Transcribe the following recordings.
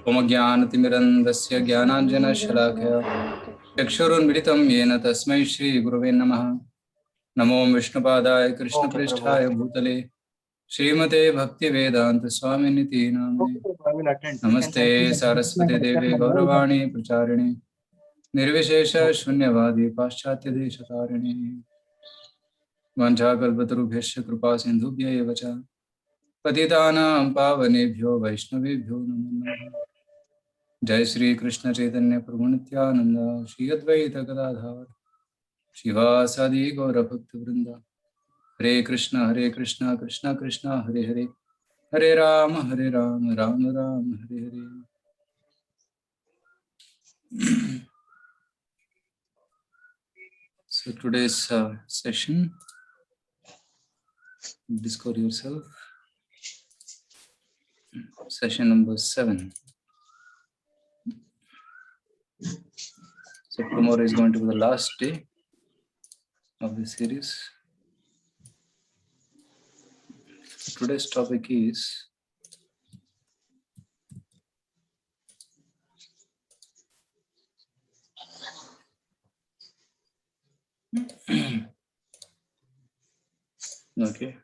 ओमज्ञानतिमिरन्दस्य ज्ञानाञ्जनशलाकया चक्षुरुन्मिलितं येन तस्मै श्रीगुरवे नमः। नमो विष्णुपादाय कृष्णप्रेष्ठाय भूतले श्रीमते भक्तिवेदान्तस्वामिनिति नाम्ने। नमस्ते सारस्वती देवे गौरवाणी प्रचारिणे निर्विशेष शून्यवादी पाश्चात्यदेशतारिणे। वाञ्छाकल्पतरुभ्यश्च कृपा सिन्धुभ्य एव च पतितानां पावनेभ्यो वैष्णवेभ्यो नमो नमः। जय श्री कृष्ण चैतन्य प्रभु नित्यानंद श्री अद्वैत गदाधर शिवासादि गौर भक्त वृंद। हरे Krishna Krishna Krishna Hare Hare Hare Ram Ram Ram Hare Hare. So today's session, discover yourself, session number 7. So tomorrow is going to be the last day of the series. Today's topic is okay.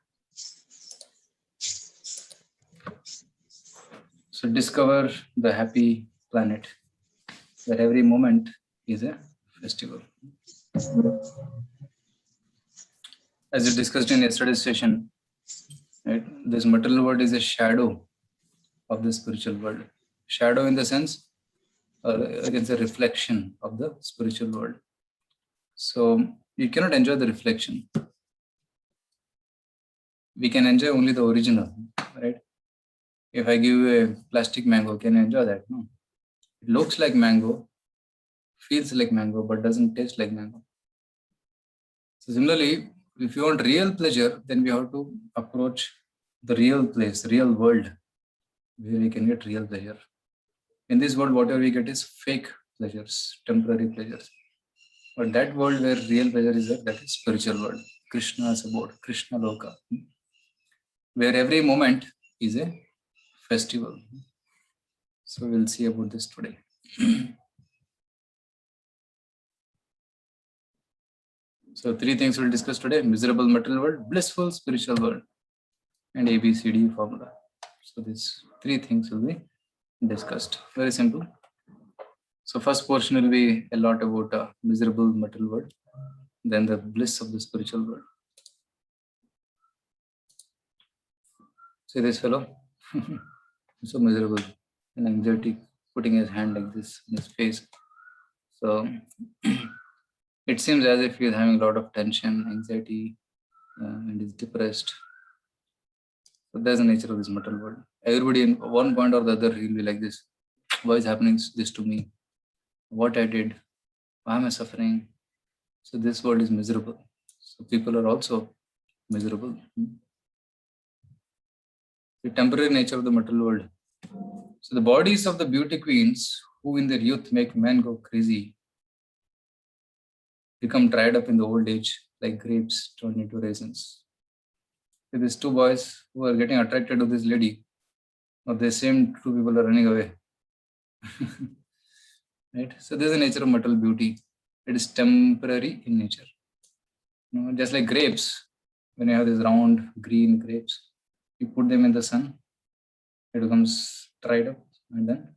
So discover the happy planet where every moment is a festival. As we discussed in yesterday's session, right, this material world is a shadow of the spiritual world. Shadow in the sense, it's a reflection of the spiritual world. So you cannot enjoy the reflection. We can enjoy only the original, right? If I give you a plastic mango, can you enjoy that? No. It looks like mango, feels like mango, but doesn't taste like mango. So similarly, if you want real pleasure, then we have to approach the real place, real world, where we can get real pleasure. In this world, whatever we get is fake pleasures, temporary pleasures. But that world where real pleasure is there, that is spiritual world. Krishna's abode, Krishna Loka, where every moment is a festival. So we'll see about this today. So 3 things we'll discuss today: miserable material world, blissful spiritual world, and ABCD formula. So these 3 things will be discussed. Very simple. So first portion will be a lot about miserable material world, then the bliss of the spiritual world. See this fellow, so miserable and anxiety, putting his hand like this in his face. So it seems as if he is having a lot of tension, anxiety, and is depressed. So that's the nature of this material world. Everybody in one point or the other will be like this. Why is happening this to me? What I did? Why am I suffering? So this world is miserable. So people are also miserable. The temporary nature of the material world. So the bodies of the beauty queens who in their youth make men go crazy become dried up in the old age like grapes turned into raisins. So these 2 boys who are getting attracted to this lady, or the same 2 people are running away. Right? So this is the nature of material beauty. It is temporary in nature. Just like grapes, when you have these round green grapes, you put them in the sun, it becomes dried up, and then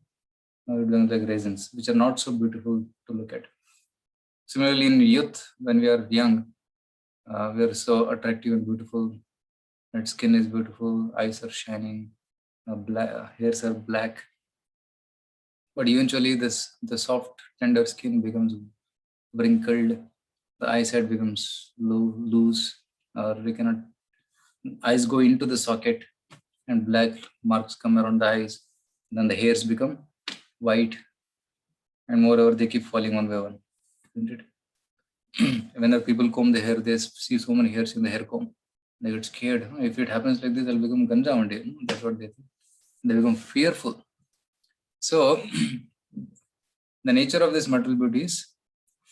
it becomes like raisins, which are not so beautiful to look at. Similarly, in youth, when we are young, we are so attractive and beautiful. That skin is beautiful, eyes are shining, hairs are black. But eventually, the soft, tender skin becomes wrinkled. The eyesight becomes loose, or we cannot. Eyes go into the socket, and black marks come around the eyes. Then the hairs become white, and moreover, they keep falling one by one. Isn't it? Whenever people comb the hair, they see so many hairs in the hair comb. They get scared. If it happens like this, I'll become ganja one day. That's what they think. They become fearful. So the nature of this material beauty is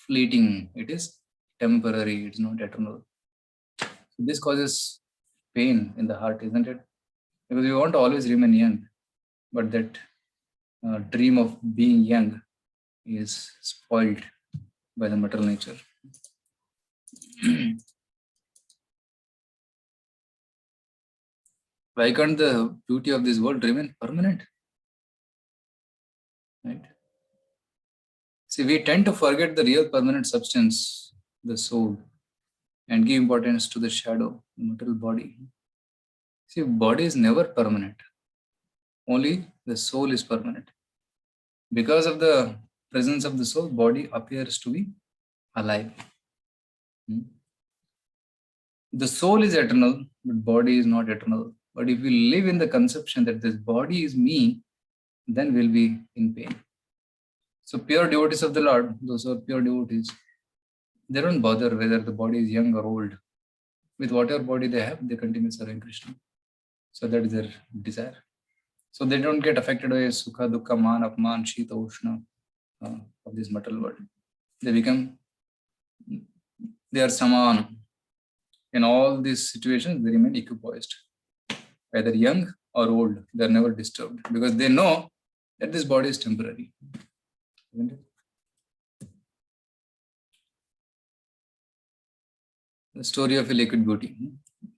fleeting. It is temporary. It's not eternal. So this causes pain in the heart, isn't it? Because we want to always remain young, but that dream of being young is spoiled by the material nature. Why can't the beauty of this world remain permanent? Right? See, we tend to forget the real permanent substance, the soul, and give importance to the shadow, the material body. See, body is never permanent. Only the soul is permanent. Because of the presence of the soul, body appears to be alive. The soul is eternal, but body is not eternal. But if we live in the conception that this body is me, then we'll be in pain. So pure devotees of the Lord, those who are pure devotees, they don't bother whether the body is young or old. With whatever body they have, they continue serving Krishna. So that is their desire. So they don't get affected by sukha, dukkha, man, apman, shita, ushna of this material world. They are saman. In all these situations, they remain equipoised. Either young or old, they are never disturbed because they know that this body is temporary. Isn't it? The story of a liquid beauty.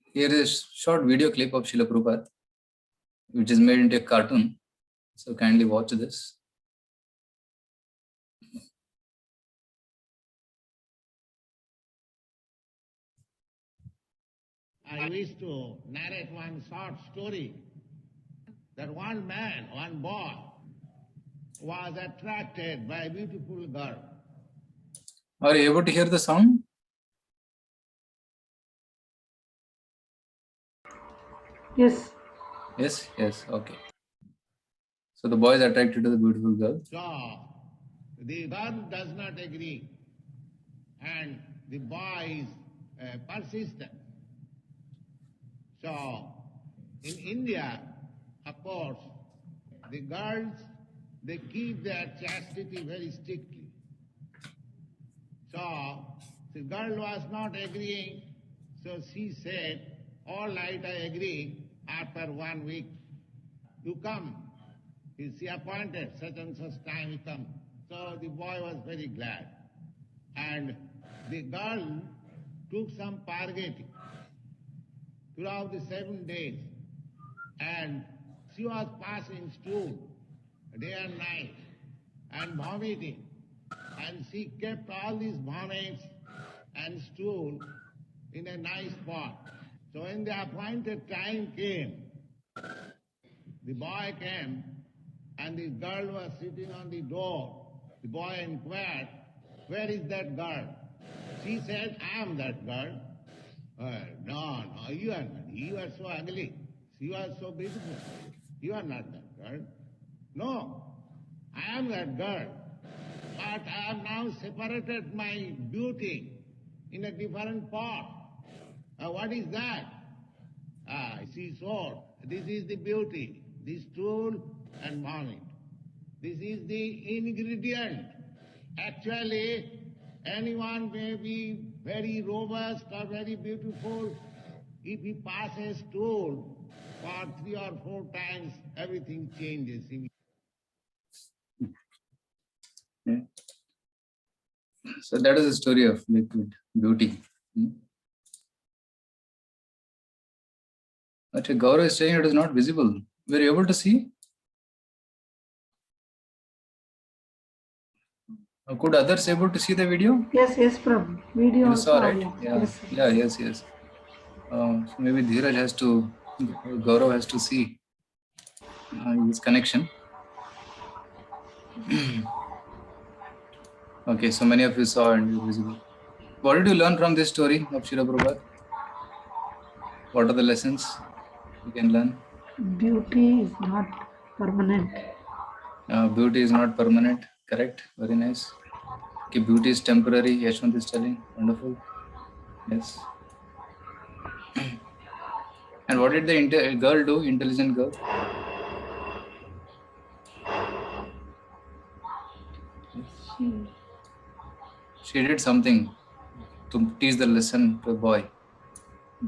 Here is a short video clip of Srila Prabhupada, which is made into a cartoon. So kindly watch this. I wish to narrate one short story that one man, one boy, was attracted by a beautiful girl. Are you able to hear the sound? Yes. Yes, yes, okay. So the boy is attracted to the beautiful girl. So the girl does not agree and the boy is persistent. So in India, of course, the girls, they keep their chastity very strictly. So the girl was not agreeing, so she said, all right, I agree, after 1 week, you come. She appointed such and such time you come. So the boy was very glad. And the girl took some purgati throughout the 7 days. And she was passing stool day and night and vomiting. And she kept all these vomits and stool in a nice spot. So when the appointed time came, the boy came and the girl was sitting on the door. The boy inquired, where is that girl? She said, I am that girl. No, you are not. You are so ugly. She was so beautiful. You are not that girl. No, I am that girl. But I have now separated my beauty in a different pot. What is that? She saw, this is the beauty, this stool and vomit. This is the ingredient. Actually, anyone may be very robust or very beautiful. If he passes stool for 3 or 4 times, everything changes. Yeah. So that is the story of liquid beauty. But Gaurav is saying it is not visible. Were you able to see? Could others able to see the video? Yes, Prabhu. Video You saw, right? audio. Yeah. Yes. So maybe Dheeraj has to, Gaurav has to see his connection. Okay, so many of you saw and it was visible. What did you learn from this story of Srila Prabhupada? What are the lessons you can learn? Beauty is not permanent. Beauty is not permanent. Correct. Very nice. Okay, beauty is temporary. Yashwant is telling. Wonderful. Yes. And what did the girl do? Intelligent girl. She did something to teach the lesson to a boy.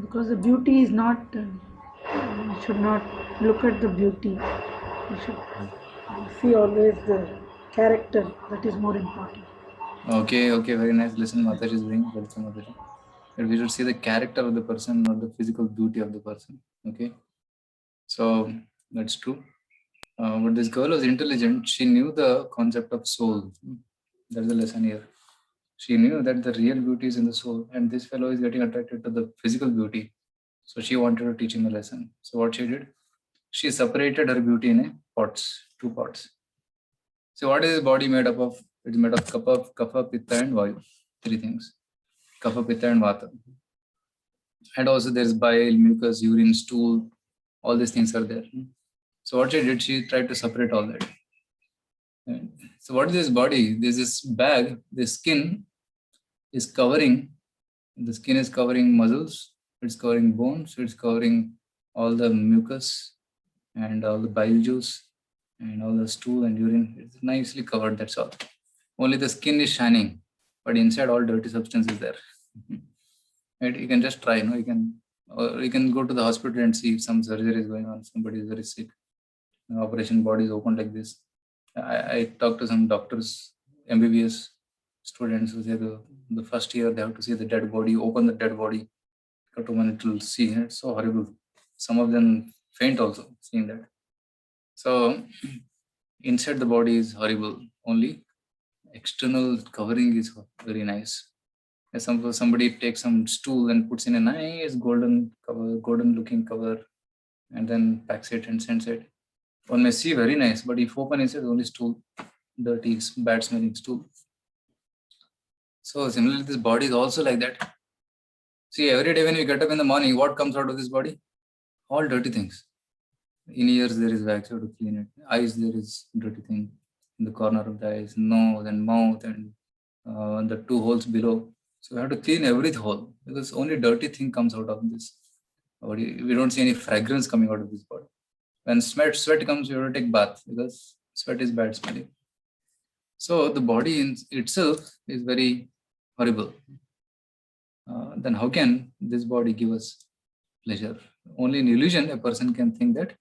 Because the beauty is not, you should not look at the beauty. You should I see always the character that is more important. Okay, very nice. Listen, Mataji is doing. Welcome, Mataji. But we should see the character of the person, not the physical beauty of the person. Okay, so that's true. But this girl was intelligent. She knew the concept of soul. That's the lesson here. She knew that the real beauty is in the soul, and this fellow is getting attracted to the physical beauty. So she wanted to teach him a lesson. So what she did? She separated her beauty in two pots. So what is his body made up of? It's made of kapha, pitta, and vayu. Three things. Kapha, pitta, and vata. And also there's bile, mucus, urine, stool. All these things are there. So what she did? She tried to separate all that. And so what is this body? There's this bag. The skin is covering. The skin is covering muscles. It's covering bones. It's covering all the mucus and all the bile juice and all the stool and urine. It's nicely covered. That's all. Only the skin is shining, but inside all dirty substance is there. Right? You can just try. You can go to the hospital and see if some surgery is going on. Somebody is very sick. The operation body is open like this. I talked to some doctors, MBBS students who say the first year they have to see the dead body, open the dead body, cut one it will see. It's so horrible. Some of them faint also seeing that. So inside the body is horrible. Only external covering is very nice. As somebody takes some stool and puts in a nice golden cover, golden looking cover, and then packs it and sends it. One may see very nice, but if open inside only stool, dirty, bad smelling stool. So similarly, this body is also like that. See, every day when you get up in the morning, what comes out of this body? All dirty things. In ears there is wax, you have to clean it. Eyes there is dirty thing in the corner of the eyes, nose and mouth and the two holes below. So we have to clean every hole because only dirty thing comes out of this body. We don't see any fragrance coming out of this body. When sweat comes, you have to take bath because sweat is bad smelling. So the body in itself is very horrible. Then how can this body give us pleasure? Only in illusion a person can think that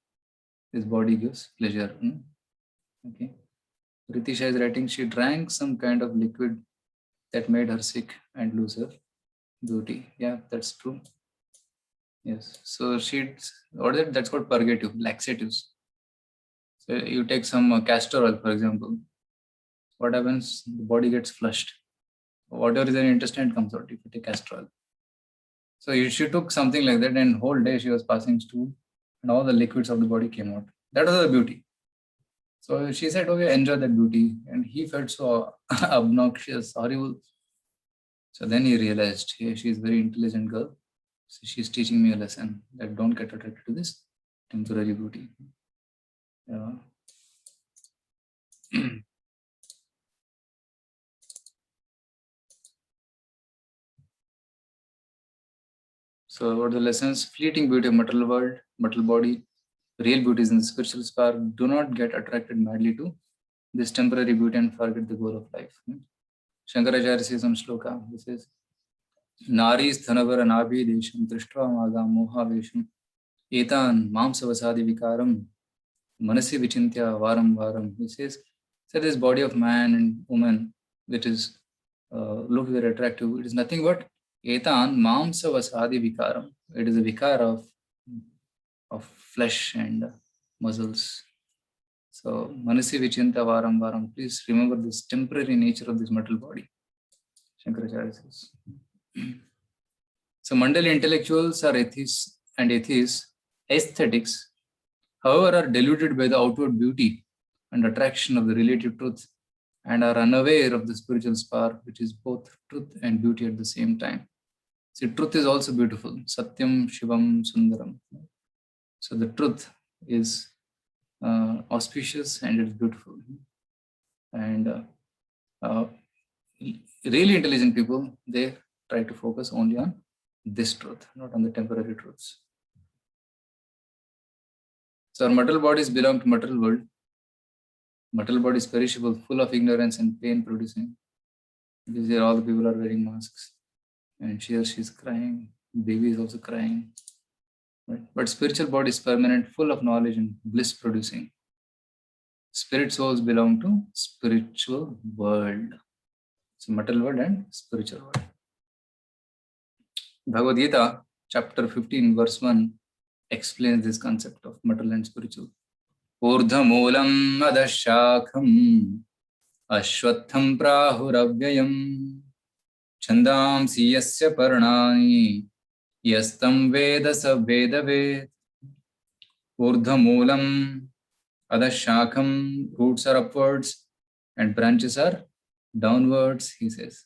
this body gives pleasure. Okay. Ritisha is writing, she drank some kind of liquid that made her sick and lose her beauty. Yeah, that's true. Yes. So that's called purgative, laxatives. So you take some castor oil, for example. What happens? The body gets flushed. Whatever is in intestine comes out if you take castor oil. So she took something like that, and whole day she was passing stool, and all the liquids of the body came out. That was the beauty. So she said, "Okay, enjoy that beauty," and he felt so obnoxious, horrible. So then he realized, hey, she's a very intelligent girl. So she's teaching me a lesson that don't get attracted to this temporary beauty. Yeah. So what are the lessons? Fleeting beauty of material world, material body, real beauty is in the spiritual spark. Do not get attracted madly to this temporary beauty and forget the goal of life. Shankaracharya says on shloka, he says, Nari sthanavara nabhi desham trishtra maga mohavesham etan mamsavasadi vikaram manasi vichintya varam varam. He says, so this body of man and woman, which is look very attractive, it is nothing but etan mamsavasadi vikaram. It is a vikara of flesh and muscles. So manasi vichintya varam varam. Please remember this temporary nature of this material body. Shankaracharya says. So Mandal intellectuals are atheists and atheists, aesthetics, however, are deluded by the outward beauty and attraction of the relative truth and are unaware of the spiritual spark, which is both truth and beauty at the same time. See, truth is also beautiful. Satyam, Shivam, Sundaram. So the truth is auspicious and it's beautiful. And really intelligent people, they try to focus only on this truth, not on the temporary truths. So our material bodies belong to material world. Material body is perishable, full of ignorance and pain producing. Because here all the people are wearing masks. And she's crying. Baby is also crying. Right? But spiritual body is permanent, full of knowledge and bliss producing. Spirit souls belong to spiritual world. So material world and spiritual world. Bhagavad Gita, chapter 15, verse 1, explains this concept of material and spiritual. Urdhamulam adashakham ashwatham prahuravyayam chandamsi yasya parnani yastam veda sa vedaved. Urdhamulam adashakham, roots are upwards and branches are downwards, he says.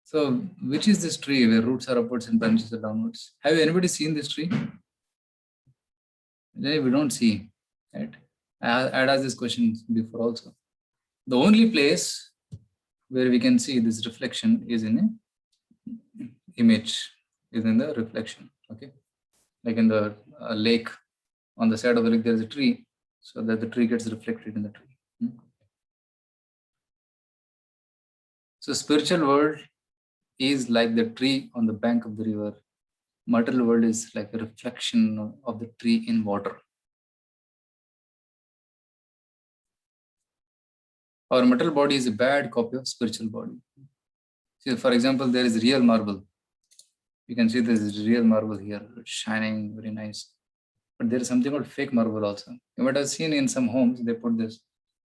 So, which is this tree where roots are upwards and branches are downwards? Have anybody seen this tree? We don't see, right? I had asked this question before also. The only place where we can see this reflection is in an image, is in the reflection, okay? Like in the lake, on the side of the lake there is a tree, so that the tree gets reflected in the tree. So spiritual world is like the tree on the bank of the river. Material world is like a reflection of the tree in water. Our material body is a bad copy of spiritual body. See, for example, there is real marble. You can see there is real marble here, it's shining, very nice. But there is something called fake marble also. You might have seen in some homes, they put this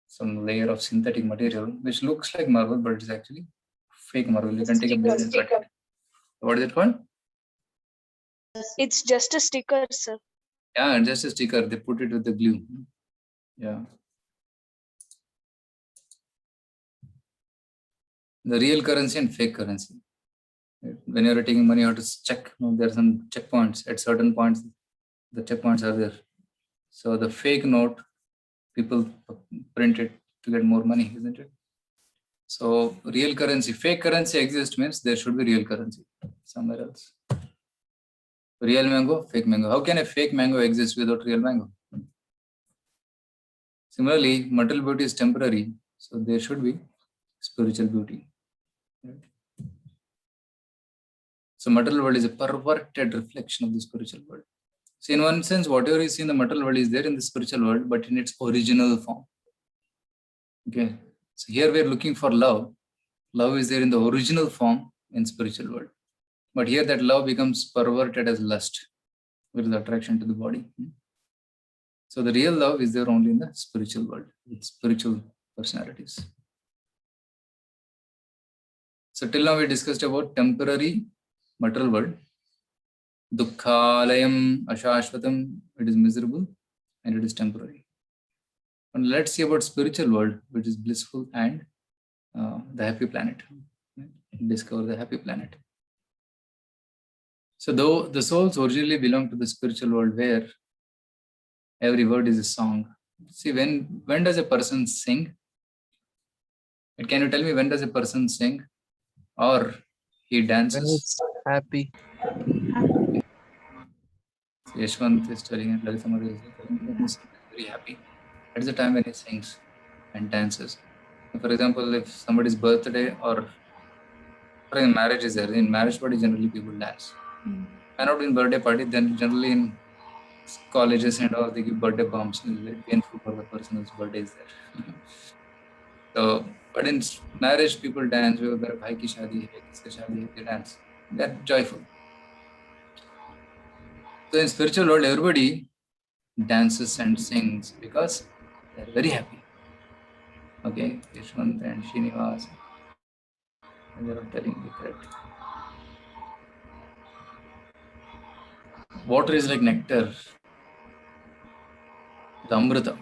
some layer of synthetic material, which looks like marble, but it's actually fake marble. You can take a blade and cut it. What is it called? It's just a sticker, sir. Yeah, just a sticker. They put it with the glue. Yeah. The real currency and fake currency. When you're taking money, you have to check. There are some checkpoints. At certain points, the checkpoints are there. So the fake note, people print it to get more money, isn't it? So real currency, fake currency exists means there should be real currency somewhere else. Real mango, fake mango. How can a fake mango exist without real mango? Similarly, material beauty is temporary, so there should be spiritual beauty. Right? So material world is a perverted reflection of the spiritual world. So in one sense, whatever is in the material world is there in the spiritual world, but in its original form. Okay. So here we are looking for love. Love is there in the original form in spiritual world. But here that love becomes perverted as lust, which is attraction to the body. So the real love is there only in the spiritual world, with spiritual personalities. So till now we discussed about temporary material world. Dukkhalayam ashashvatam, it is miserable and it is temporary. And let's see about spiritual world, which is blissful and the happy planet. Discover the happy planet. So though the souls originally belong to the spiritual world where every word is a song. See, when does a person sing? Can you tell me when does a person sing? Or he dances? When it's happy. So Yashwant is telling and Lalita Mother is telling that he's very happy. That is the time when he sings and dances. So for example, if somebody's birthday or in marriage is there, in marriage party generally people dance. And not in birthday party, then generally in colleges and all, they give birthday bombs. It's very painful for the person whose birthday is there. So, but in marriage, people dance. Their bhai ki shadi hai, kiske shadi hai, they dance. They're joyful. So in spiritual world, everybody dances and sings because they're very happy. Okay, Yashwant and Srinivas, and they're telling the correct. Water is like nectar, the Amrita.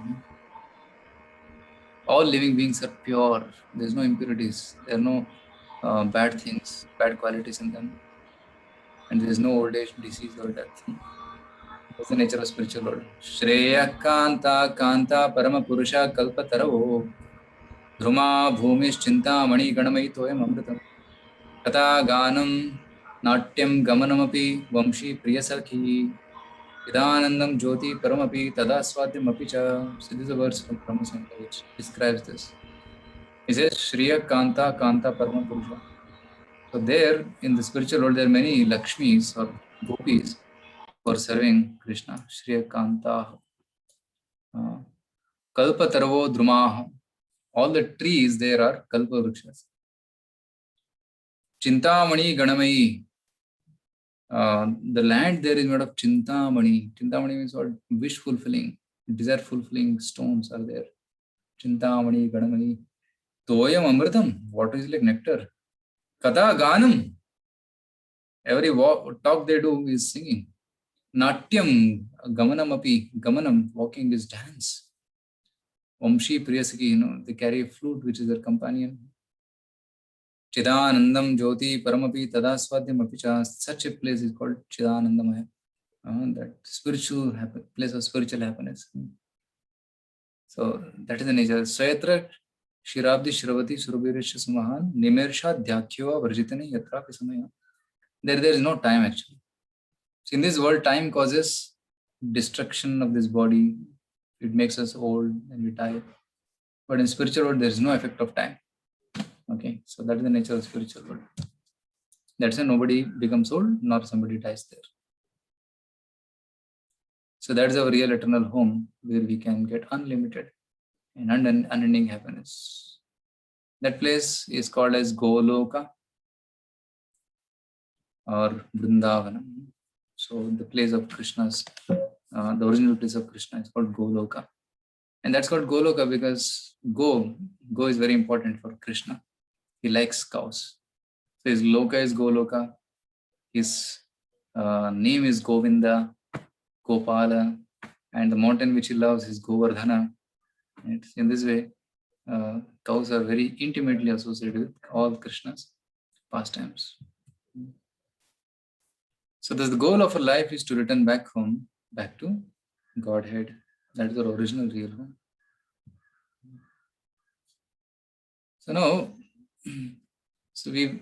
All living beings are pure. There's no impurities. There are no bad things, bad qualities in them. And there's no old age, disease or death. That's the nature of spiritual world. Shreya Kanta Kanta Parama Purusha Kalpataravo Dhruma Bhumis Chinta Mani Ganamai Toyam Amritam Kata Ganam Natyam Gamanamapi Vamshi Priyasakhi Idanandam Jyoti Paramapi Tada Swatyam Apicha. So these are words from Brahma Samhita which describes this. He says Shriya Kanta Kanta Parama Purusha. So there in the spiritual world there are many Lakshmis or Gopis for serving Krishna. Shriya Kanta. Kalpatarvo Drumaha. All the trees there are Kalpa Vrikshas. Chintamani Ganamayi. The land there is made of Chintamani. Chintamani means what? Wish fulfilling, desire fulfilling stones are there. Chintamani Ganamayi. Toyam Amritam. Water is like nectar. Katha Ganam. Every talk they do is singing. Natyam Gamanam Api. Gamanam, walking is dance. Vamshi Priyasaki, they carry a flute which is their companion. Chidanandam Jyoti Paramapi Tadaswadhyam Apicha. Such a place is called Chidanandamaya. That spiritual place of spiritual happiness. So that is the nature. Sayatra Shirabdi Shiravati Surabhirisha Samahan Nimersha Dhyakyava Varjitani Yatra Pisamaya. There is no time actually. So in this world, time causes destruction of this body. It makes us old and we die. But in spiritual world, there is no effect of time. Okay, so that is the nature of spiritual world. That's why nobody becomes old, nor somebody dies there. So that is our real eternal home, where we can get unlimited and unending happiness. That place is called as Goloka or Vrindavanam. So the place of Krishna's, the original place of Krishna is called Goloka. And that's called Goloka because go is very important for Krishna. He likes cows. So his Loka is Goloka. His name is Govinda, Gopala, and the mountain which he loves is Govardhana. And in this way, cows are very intimately associated with all Krishna's pastimes. So the goal of our life is to return back home, back to Godhead. That is our original real home. So now, so we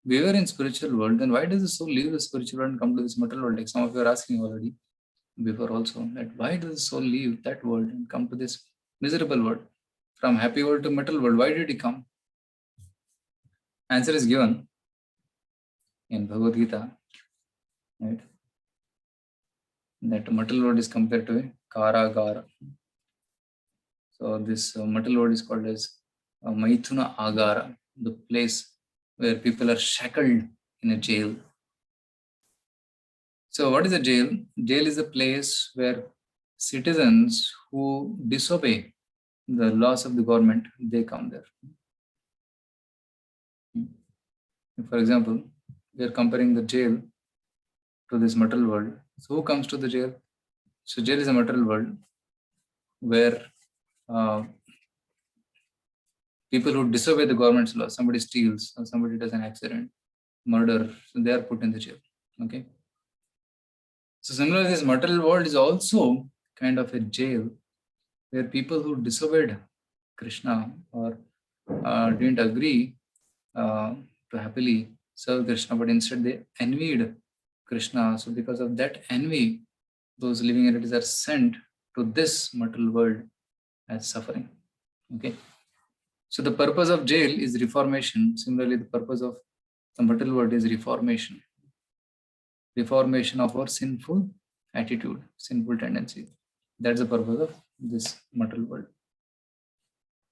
were in spiritual world, then why does the soul leave the spiritual world and come to this material world? Like some of you are asking already before also, that why does the soul leave that world and come to this miserable world? From happy world to material world, why did he come? Answer is given in Bhagavad Gita, right? That material world is compared to a Karagara. So this material world is called as Maithuna Agara, the place where people are shackled in a jail. So what is a jail? Jail is a place where citizens who disobey the laws of the government, they come there. For example, we are comparing the jail to this material world. So who comes to the jail? So jail is a material world where people who disobey the government's law, somebody steals or somebody does an accident, murder, so they are put in the jail. Okay. So similarly, this material world is also kind of a jail where people who disobeyed Krishna or didn't agree to happily serve Krishna, but instead they envied Krishna. So because of that envy, those living entities are sent to this material world as suffering. Okay. So the purpose of jail is reformation. Similarly, the purpose of the material world is reformation. Reformation of our sinful attitude, sinful tendencies. That's the purpose of this material world.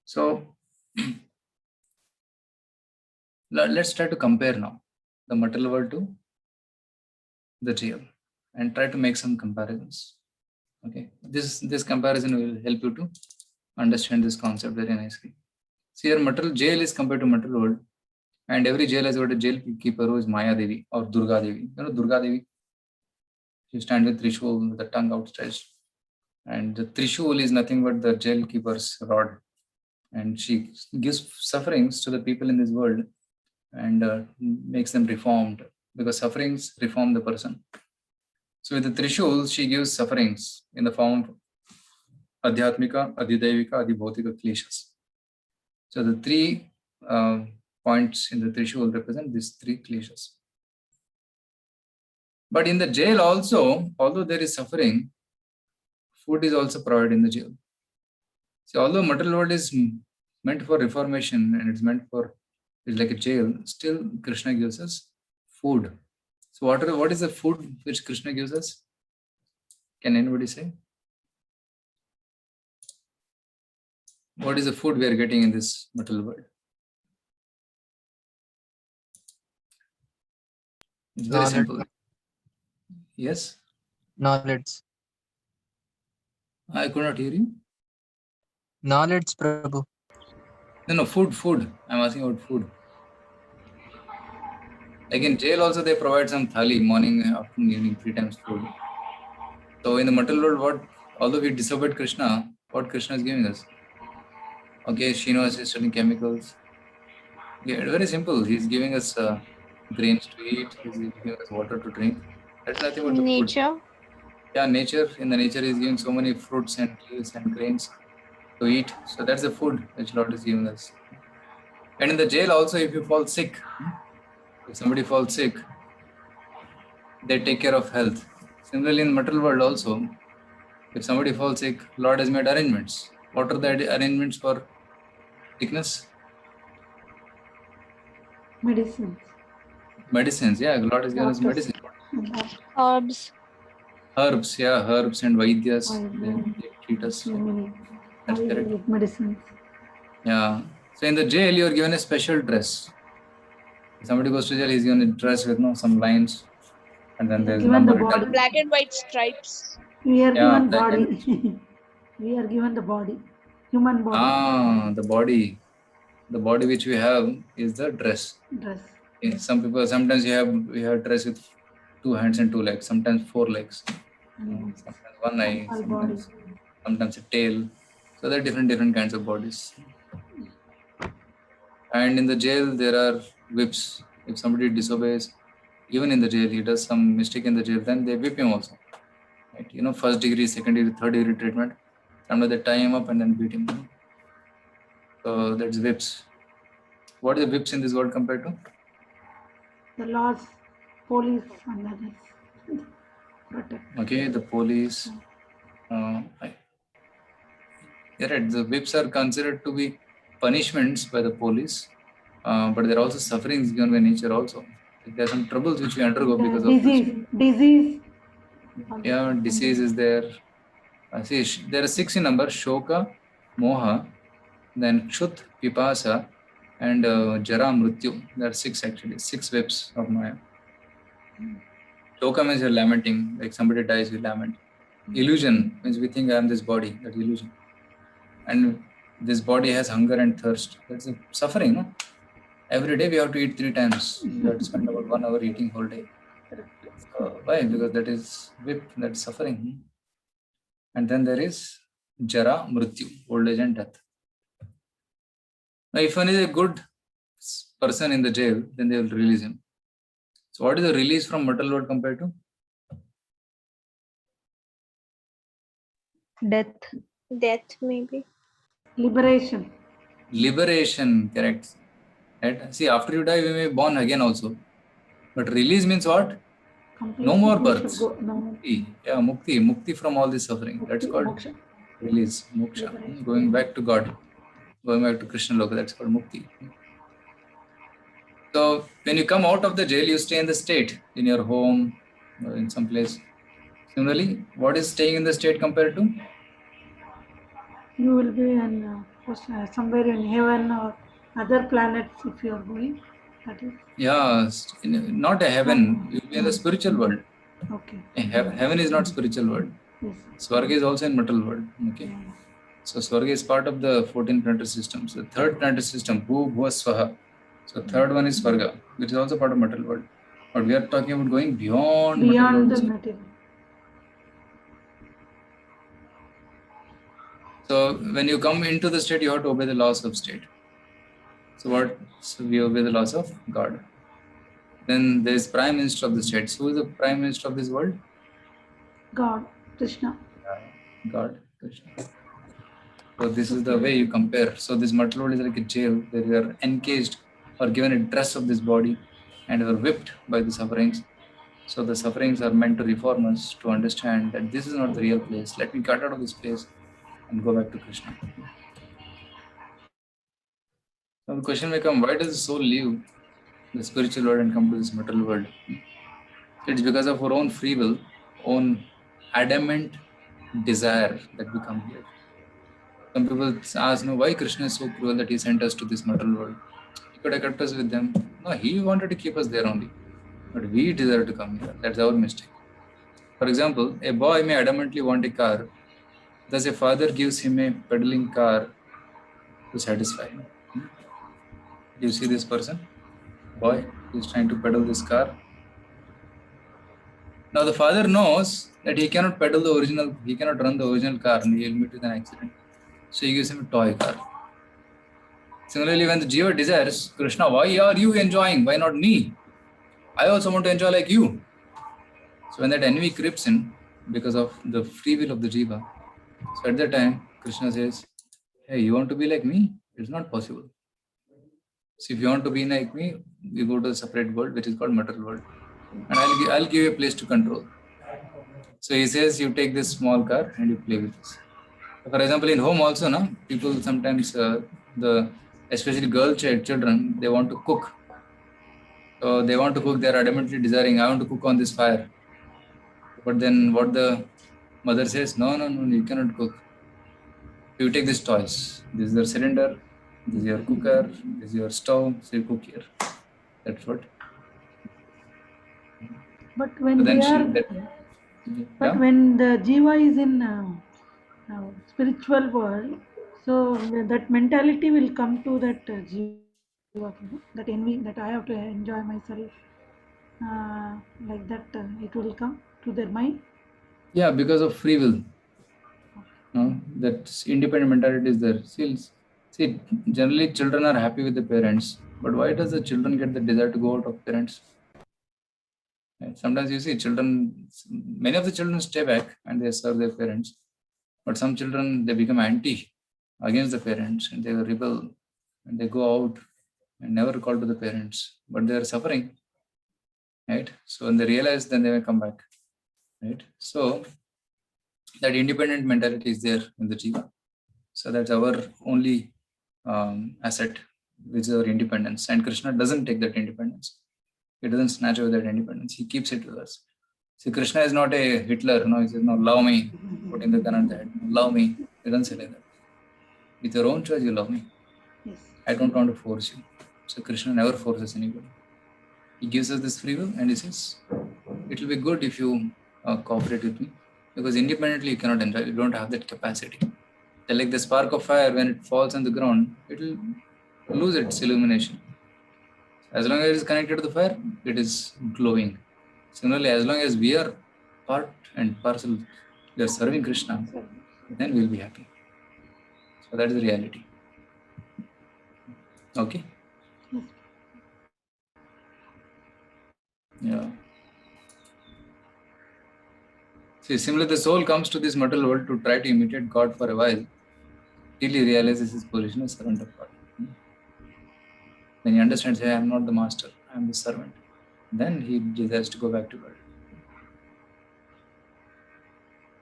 So let's try to compare now the material world to the jail and try to make some comparisons. Okay, this comparison will help you to understand this concept very nicely. See, here material jail is compared to material world, and every jail has got a jail keeper who is Maya Devi or Durga Devi. You know Durga Devi? She stands with Trishul, with the tongue outstretched, and the Trishul is nothing but the jail keeper's rod, and she gives sufferings to the people in this world and makes them reformed, because sufferings reform the person. So with the Trishul, she gives sufferings in the form of Adhyatmika, Adhidaivika, Adhibhautika kleshas. So the three points in the Trishul represent these three kleshas. But in the jail also, although there is suffering, food is also provided in the jail. So although material world is meant for reformation and it's like a jail, still Krishna gives us food. So what is the food which Krishna gives us? Can anybody say? What is the food we are getting in this material world? It's very Knowledge. simple. Yes? Knowledge. I could not hear you. Knowledge, Prabhu. No, food. I'm asking about food. Like in jail also they provide some thali, morning, afternoon, evening, 3 times food. So in the material world, although we disobeyed Krishna, what Krishna is giving us? Okay, Srinivas is studying chemicals. Yeah, very simple. He's giving us grains to eat. He's giving us water to drink. That's nothing but the food. Nature. Yeah, nature. In the nature, he's giving so many fruits and leaves and grains to eat. So that's the food which Lord is giving us. And in the jail also, if you fall sick, if somebody falls sick, they take care of health. Similarly, in material world also, if somebody falls sick, Lord has made arrangements. What are the arrangements for sickness? Medicines. Medicines. Yeah, Lord has given us Doctors. medicine. Herbs. Herbs, yeah, herbs and vaidyas. Vaidya. They treat us. So many That's correct. Ayurvedic medicines. Yeah. So in the jail, you are given a special dress. If somebody goes to jail, he's given a dress with some lines, and then there's Given the number body. written. Black and white stripes. We are Yeah, given black and body. We are given the body. Human body. the body. The body which we have is the dress. Dress. Okay, some people sometimes we have dress with 2 hands and 2 legs, sometimes 4 legs, sometimes 1 eye, All body. sometimes a tail. So there are different kinds of bodies. And in the jail there are whips. If somebody disobeys, even in the jail, he does some mistake in the jail, then they whip him also. Right? First degree, second degree, third degree treatment. Sometimes they tie him up and then beat him. So that's whips. What are the whips in this world compared to? The laws, police, and others protect. Okay, the police. You're right. The whips are considered to be punishments by the police, but there are also sufferings given by nature also. There are some troubles which we undergo because of this. Disease. Yeah, disease is there. See, there are 6 in number: Shoka, Moha, then Kshut, Pipasa, and Jara, Mrityu. There are 6 actually, 6 whips of Maya. Shoka means you're lamenting, like somebody dies, you lament. Illusion means we think I am this body, that illusion. And this body has hunger and thirst. That's a suffering, no? Every day we have to eat 3 times. We have to spend about 1 hour eating whole day. Why? Because that is whip, that's suffering. And then there is Jara, Mrityu, old age and death. Now, if one is a good person in the jail, then they will release him. So, what is the release from material world compared to? Death, maybe. Liberation. Liberation, correct. Right? See, after you die, we may be born again also. But release means what? No more births. Mukti. Yeah, mukti from all this suffering. That's called Moksha. release, moksha. Going back to God, going back to Krishna Loka, that's called mukti. So when you come out of the jail, you stay in the state, in your home or in some place. Similarly, what is staying in the state compared to? You will be in somewhere in heaven or other planets if you are going. That is. Yeah, not a heaven. You will be in the spiritual world. Okay. Heaven is not spiritual world. Yes. Swarga is also in material world. Okay. So Swarga is part of the 14 planetary systems. The third planetary system, Bhu, Bhuva, Swaha. So third one is Swarga, which is also part of material world. But we are talking about going beyond Beyond the material world. material. So when you come into the state, you have to obey the laws of state. So we obey the laws of God. Then there is Prime Minister of the state. So who is the Prime Minister of this world? God, Krishna. God, Krishna. So this is the way you compare. So this material world is like a jail where you are encaged or given a dress of this body and you are whipped by the sufferings. So the sufferings are meant to reform us to understand that this is not the real place. Let me get out of this place and go back to Krishna. Now the question may come, why does the soul leave the spiritual world and come to this material world? It's because of our own free will, own adamant desire that we come here. Some people ask, no, why Krishna is so cruel that he sent us to this material world? He could have kept us with them. No, he wanted to keep us there only. But we deserve to come here. That's our mistake. For example, a boy may adamantly want a car. Thus, a father gives him a pedaling car to satisfy him. Do you see this person? Boy, he's trying to pedal this car. Now, the father knows that he cannot pedal the original, he cannot run the original car and he'll meet with an accident. So, he gives him a toy car. Similarly, when the Jiva desires, Krishna, why are you enjoying? Why not me? I also want to enjoy like you. So when that envy creeps in because of the free will of the Jiva, so at that time, Krishna says, hey, you want to be like me? It's not possible. So if you want to be like me, you go to a separate world, which is called material world. And I'll give you a place to control. So he says, you take this small car and you play with this. For example, in home also, no, people sometimes, especially girl children, they want to cook. So they want to cook, they're adamantly desiring, I want to cook on this fire. But then what the mother says, no, you cannot cook. You take these toys. This is your cylinder, this is your cooker, this is your stove, so you cook here. That's what. But when So then they are, yeah? when the jiva is in spiritual world, so that mentality will come to that jiva, that envy, that I have to enjoy myself, like that. It will come to their mind. Yeah, because of free will. No, that independent mentality is there. See, generally children are happy with the parents, but why does the children get the desire to go out of parents? Right? Sometimes you see children, many of the children stay back and they serve their parents, but some children, they become anti against the parents and they rebel and they go out and never call to the parents, but they are suffering, right? So when they realize, then they may come back, right? So that independent mentality is there in the Jiva. So that's our only asset, which is our independence. And Krishna doesn't take that independence. He doesn't snatch away that independence. He keeps it with us. See, Krishna is not a Hitler. No, he says, no, love me. Putting the gun at the head. Love me. He doesn't say like that. With your own choice, you love me. Yes. I don't want to force you. So Krishna never forces anybody. He gives us this free will and he says, it will be good if you cooperate with me. Because independently you cannot enjoy. You don't have that capacity. Like the spark of fire, when it falls on the ground, it will lose its illumination. As long as it is connected to the fire, it is glowing. Similarly, as long as we are part and parcel, we are serving Krishna, then we will be happy. So that is the reality. Okay? Yeah. See, similarly, the soul comes to this material world to try to imitate God for a while, till he realizes his position as servant of God. When he understands, hey, I am not the master, I am the servant, then he desires to go back to God.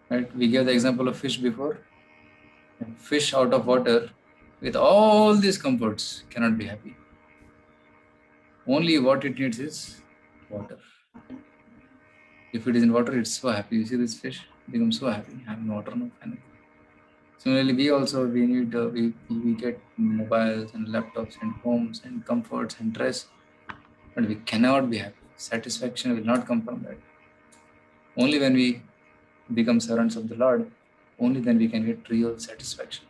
Right? We gave the example of fish before. Fish out of water with all these comforts cannot be happy. Only what it needs is water. If it is in water, it's so happy. You see this fish becomes so happy. Having water, no panic. Similarly, we need we get mobiles and laptops and homes and comforts and dress, but we cannot be happy. Satisfaction will not come from that. Only when we become servants of the Lord, only then we can get real satisfaction.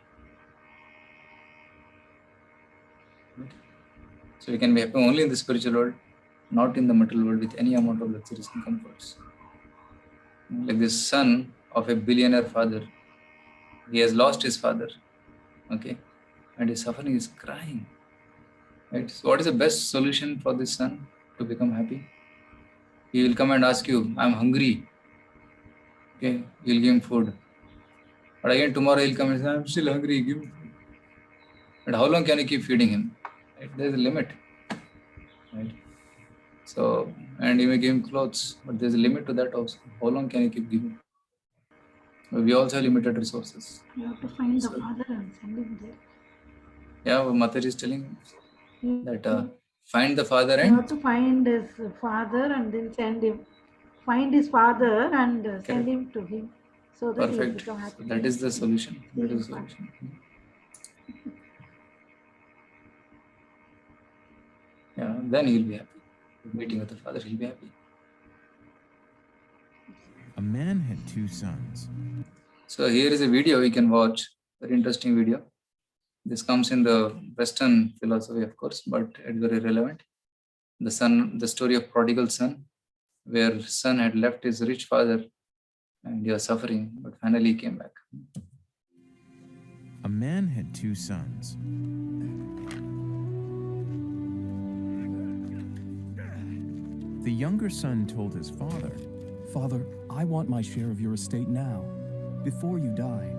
So we can be happy only in the spiritual world, not in the material world with any amount of luxuries and comforts. Like this son of a billionaire father, he has lost his father, okay, and he's suffering, he's crying, right? So what is the best solution for this son to become happy? He will come and ask you, I'm hungry, okay, you'll give him food. But again, tomorrow he'll come and say, I'm still hungry, give me food. But how long can you keep feeding him? Right? There's a limit, right? So, and you may give him clothes, but there's a limit to that also. How long can you keep giving? We also have limited resources. You have to find the father and send him there. Yeah, Mataji is telling that find the father You and have to find his father and then send him. Find his father and send him to him, so that he will perfect. become happy. So that is the solution. That is the solution. Yeah, then he'll be happy. Meeting with the father, he'll be happy. A man had 2 sons. So here is a video we can watch. Very interesting video. This comes in the Western philosophy, of course, but it's very relevant. The story of prodigal son, where son had left his rich father and he was suffering, but finally he came back. A man had 2 sons. The younger son told his father, Father, I want my share of your estate now, before you die.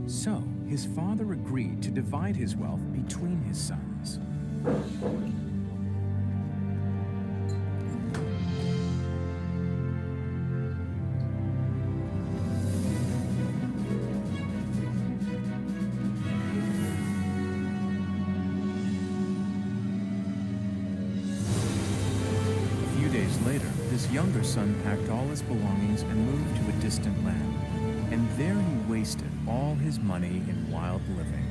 So his father agreed to divide his wealth between his sons. A few days later, this younger son packed all his belongings and moved to a distant land. And there he wasted all his money in wild living.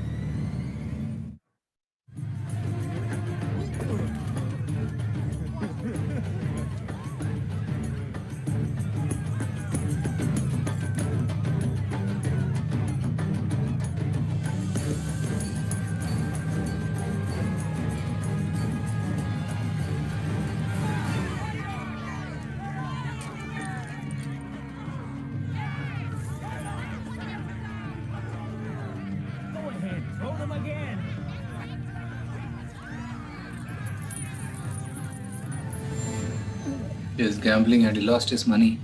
He was gambling and he lost his money.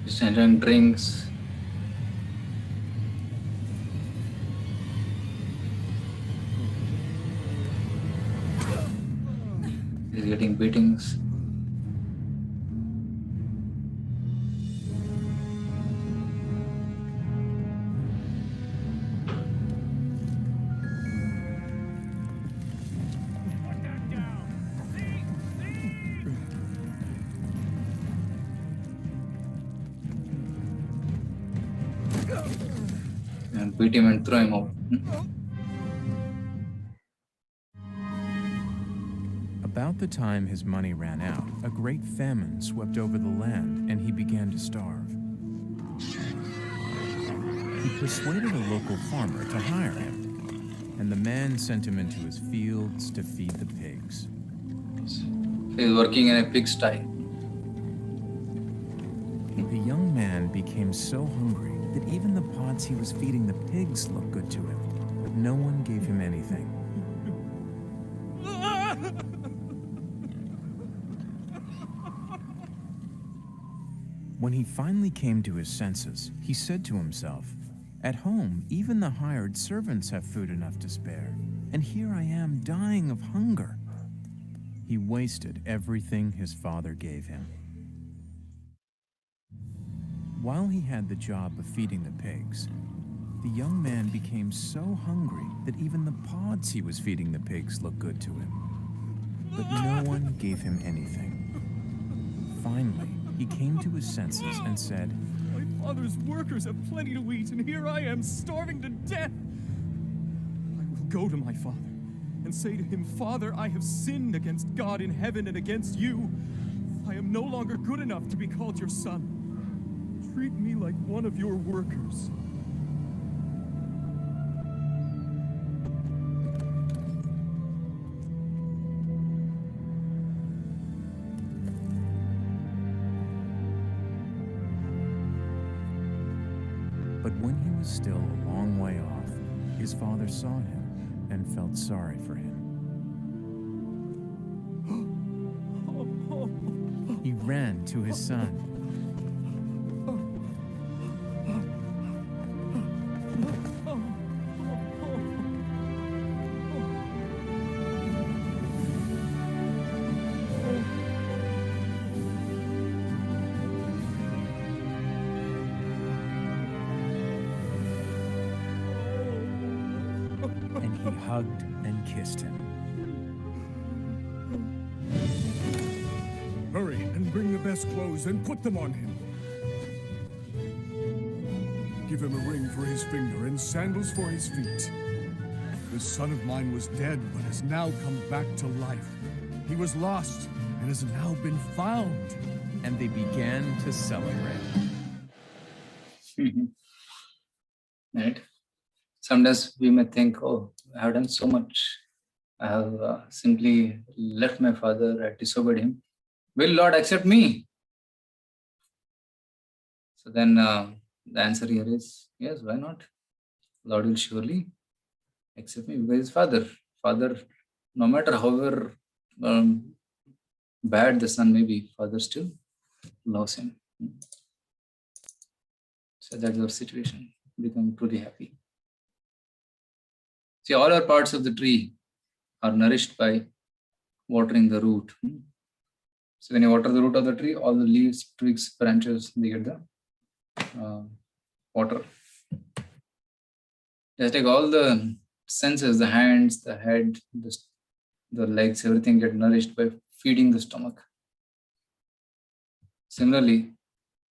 Just enjoying drinks. He's getting beatings. And beat him and throw him out. About the time his money ran out, a great famine swept over the land and he began to starve. He persuaded a local farmer to hire him, and the man sent him into his fields to feed the pigs. He's working in a pigsty. The young man became so hungry that even the pods he was feeding the pigs looked good to him, but no one gave him anything. When he finally came to his senses, he said to himself, "At home, even the hired servants have food enough to spare, and here I am dying of hunger." He wasted everything his father gave him. While he had the job of feeding the pigs, the young man became so hungry that even the pods he was feeding the pigs looked good to him. But no one gave him anything. Finally, he came to his senses and said, My father's workers have plenty to eat, and here I am starving to death. I will go to my father and say to him, Father, I have sinned against God in heaven and against you. I am no longer good enough to be called your son. Treat me like one of your workers. But when he was still a long way off, his father saw him and felt sorry for him. He ran to his son. And he hugged and kissed him. Hurry and bring the best clothes and put them on him. Give him a ring for his finger and sandals for his feet. This son of mine was dead, but has now come back to life. He was lost and has now been found. And they began to celebrate. Right? Sometimes we may think, oh, I have done so much. I have simply left my father, I disobeyed him. Will Lord accept me? So then the answer here is, yes, why not? Lord will surely accept me because his father. Father, no matter however bad the son may be, father still loves him. So that's our situation. Become truly happy. See, all our parts of the tree are nourished by watering the root. So when you water the root of the tree, all the leaves, twigs, branches, they get the water. Just like all the senses, the hands, the head, the legs, everything get nourished by feeding the stomach. Similarly,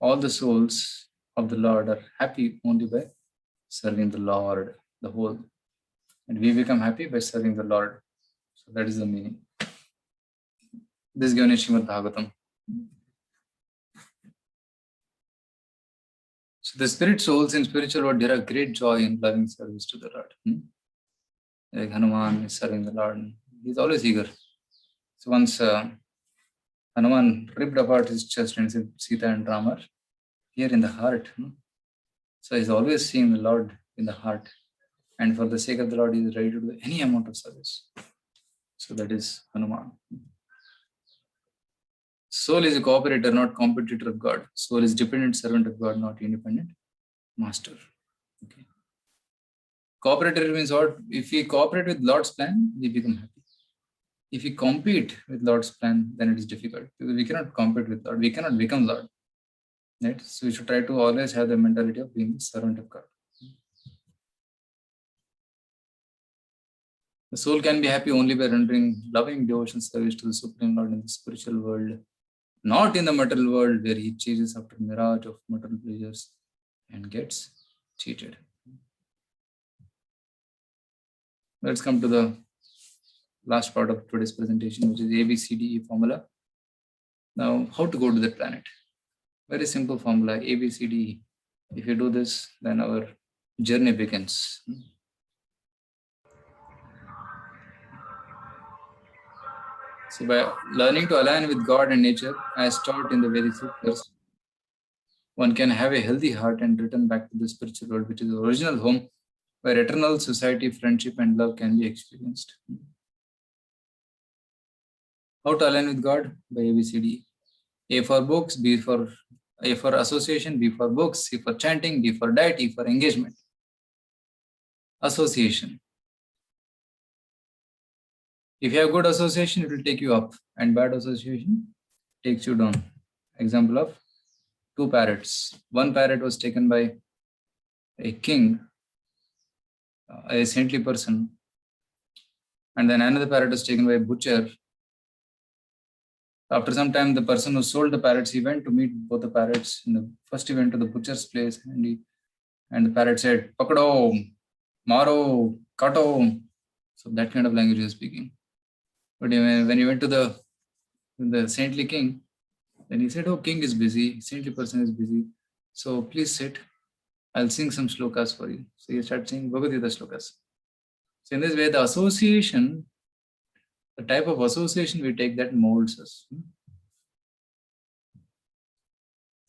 all the souls of the Lord are happy only by serving the Lord, the whole. And we become happy by serving the Lord. So that is the meaning. This is given in Srimad Bhagavatam. So the spirit souls in spiritual world derive great joy in loving service to the Lord. Like Hanuman is serving the Lord. He's always eager. So once Hanuman ripped apart his chest and said, Sita and Rama here in the heart. So he's always seeing the Lord in the heart. And for the sake of the Lord, he is ready to do any amount of service. So that is Hanuman. Soul is a cooperator, not competitor of God. Soul is dependent servant of God, not independent master. Okay. Cooperator means what? If we cooperate with Lord's plan, we become happy. If we compete with Lord's plan, then it is difficult because we cannot compete with Lord. We cannot become Lord. Right? So we should try to always have the mentality of being the servant of God. The soul can be happy only by rendering loving devotion service to the Supreme Lord in the spiritual world, not in the material world where he chases after mirage of material pleasures and gets cheated. Let's come to the last part of today's presentation, which is ABCDE formula. Now, how to go to that planet? Very simple formula, ABCDE. If you do this, then our journey begins. So by learning to align with God and nature, as taught in the Vedic scriptures, one can have a healthy heart and return back to the spiritual world, which is the original home where eternal society, friendship, and love can be experienced. How to align with God? By ABCD. A for books, A for association, B for books, C for chanting, D for diet, E for engagement. Association. If you have good association, it will take you up, and bad association takes you down. Example of two parrots. One parrot was taken by a king, a saintly person, and then another parrot was taken by a butcher. After some time, the person who sold the parrots, he went to meet both the parrots. First, he went to the butcher's place, and the parrot said, "Pakado, maro, kato." So that kind of language he was speaking. But when he went to the saintly king, then he said, "Oh, king is busy, saintly person is busy. So please sit. I'll sing some slokas for you." So he started singing Bhagavad Gita slokas. So in this way, the association, the type of association we take, that molds us.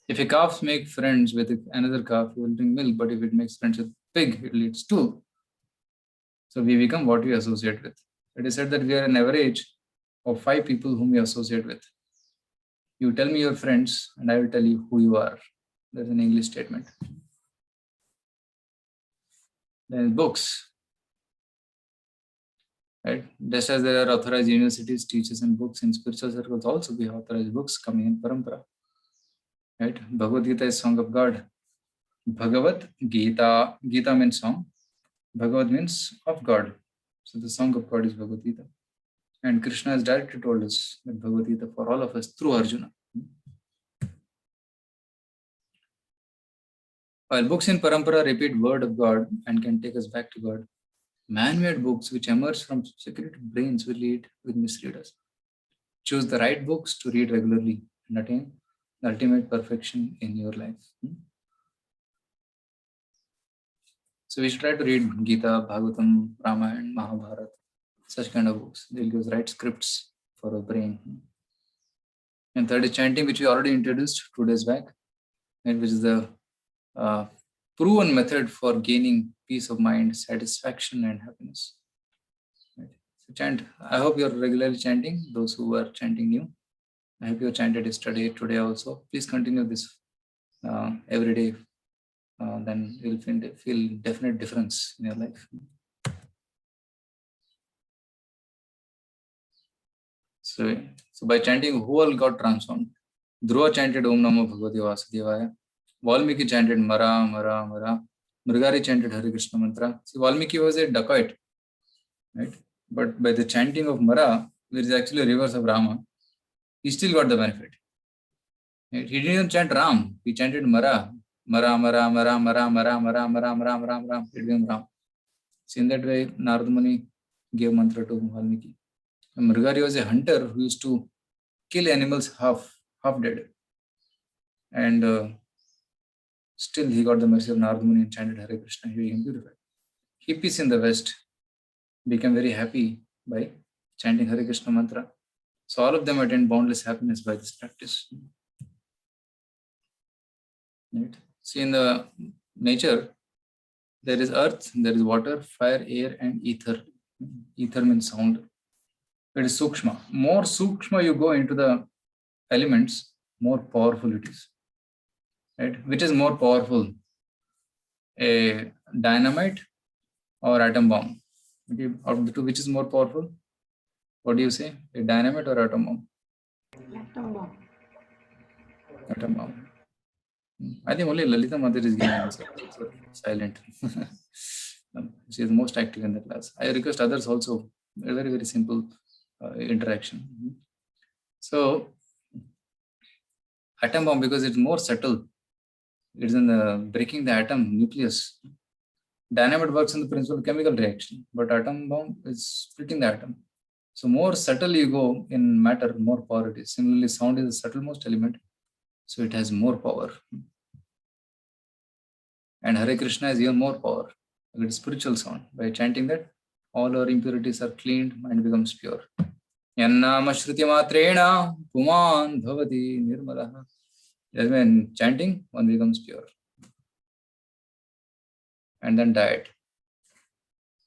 If a calf makes friends with another calf, it will drink milk. But if it makes friends with pig, it will eat stool. So we become what we associate with. It is said that we are an average of 5 people whom we associate with. You tell me your friends, and I will tell you who you are. That's an English statement. Then books. Right? Just as there are authorized universities, teachers, and books in spiritual circles, also we have authorized books coming in Parampara. Right? Bhagavad Gita is song of God. Bhagavad Gita. Gita means song. Bhagavad means of God. So the song of God is Bhagavad Gita. And Krishna has directly told us that Bhagavad Gita for all of us through Arjuna. While books in Parampara repeat word of God and can take us back to God, man-made books which emerge from secret brains will mislead us. Choose the right books to read regularly and attain the ultimate perfection in your life. So we should try to read Gita, Bhagavatam, Ramayana, Mahabharata, such kind of books. They'll give us right scripts for our brain. And third is chanting, which we already introduced 2 days back, and which is the proven method for gaining peace of mind, satisfaction, and happiness. Right. So chant. I hope you're regularly chanting. Those who are chanting new, I hope you chanted yesterday, today also. Please continue this every day. Then you'll feel definite difference in your life. So by chanting, who all got transformed? Dhruva chanted Om Namo Bhagavate Vasudevaya. Valmiki chanted Mara, Mara, Mara. Mrigari chanted Hare Krishna mantra. See, Valmiki was a dacoit, right? But by the chanting of Mara, which is actually a reverse of Rama, he still got the benefit. Right? He didn't chant Ram. He chanted Mara, Mara, Mara, Mara, Mara, Mara, Mara, Mara, Mara, Mara, Mara. It became Ram. So in that way, Narada Muni gave mantra to Valmiki. Mrigari was a hunter who used to kill animals half dead. And still he got the mercy of Narada Muni and chanted Hare Krishna. He became purified. Hippies in the West became very happy by chanting Hare Krishna mantra. So all of them attained boundless happiness by this practice. Right? See, in the nature, there is earth, there is water, fire, air, and ether. Ether means sound. It is sukshma. More sukshma you go into the elements, more powerful it is. Right? Which is more powerful, a dynamite or atom bomb? Okay. Out of the two, which is more powerful? What do you say? A dynamite or atom bomb? Atom bomb. Atom bomb. I think only Lalita Mother is giving answer. So silent. She is most active in the class. I request others also. A very, very simple interaction. So atom bomb, because it's more subtle. It's in the breaking the atom nucleus. Dynamite works on the principle of chemical reaction, but atom bomb is splitting the atom. So more subtle you go in matter, more power it is. Similarly, sound is the subtlemost element, so it has more power. And Hare Krishna is even more power. It is spiritual sound. By chanting that, all our impurities are cleaned, mind becomes pure. Yannama shruti matrena puman bhavati nirmalaha. Just when chanting, one becomes pure. And then diet.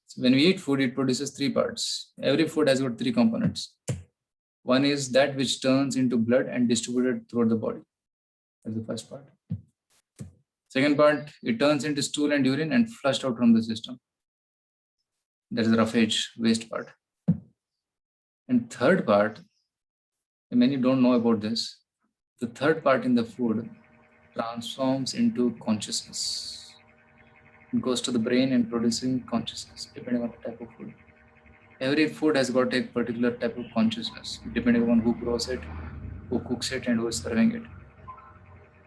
So when we eat food, it produces 3 parts. Every food has got 3 components. One is that which turns into blood and distributed throughout the body. That's the first part. Second part, it turns into stool and urine and flushed out from the system. That is the roughage, waste part. And third part, many don't know about this. The third part in the food transforms into consciousness. It goes to the brain and producing consciousness, depending on the type of food. Every food has got a particular type of consciousness, depending on who grows it, who cooks it, and who is serving it.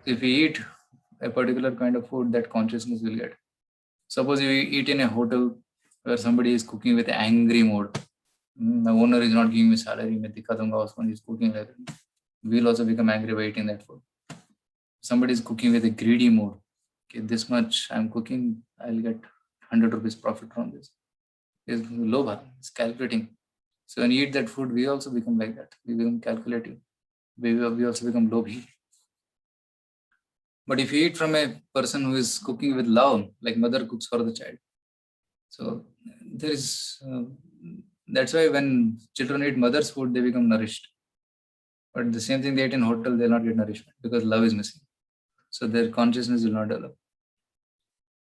If we eat a particular kind of food, that consciousness will get. Suppose you eat in a hotel where somebody is cooking with angry mode. The owner is not giving me salary, he is cooking like that. We'll also become angry by eating that food. Somebody is cooking with a greedy mode. Okay, this much I'm cooking, I'll get 100 rupees profit from this. It's lobha, it's calculating. So when you eat that food, we also become like that. We become calculative. We also become lobhi. But if you eat from a person who is cooking with love, like mother cooks for the child, so there is, that's why when children eat mother's food, they become nourished. But the same thing they eat in hotel, they'll not get nourishment because love is missing. So their consciousness will not develop.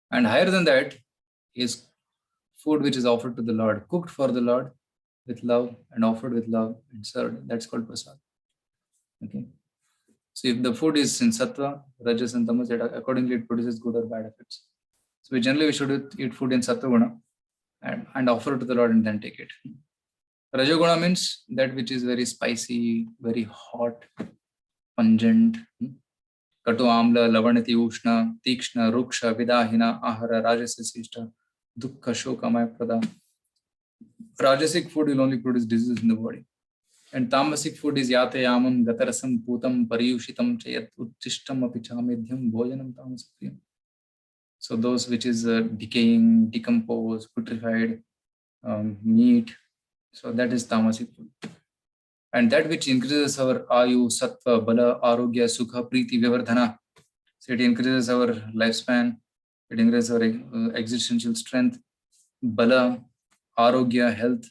And higher than that is food which is offered to the Lord, cooked for the Lord with love and offered with love and served. That's called prasad. Okay. So if the food is in sattva, rajas and tamas, accordingly it produces good or bad effects. So we should eat food in sattva guna and offer it to the Lord and then take it. Rajoguna means that which is very spicy, very hot, pungent, Katu amla lavanati ushna tikshna ruksha vidahina ahara rajasa sishta dukkha shokamaya prada. Rajasic food will only produce disease in the body. And tamasic food is yate yamam gatarasam putam pariyushitam chayat uttishtam apichamedhyam bhojanam tamaspriyam. So those which is decaying, decomposed, putrefied meat, so that is tamasic food. And that which increases our ayu, sattva, bala, arogya, sukha, priti, vivardhana. So it increases our lifespan, it increases our existential strength, bala, arogya, health,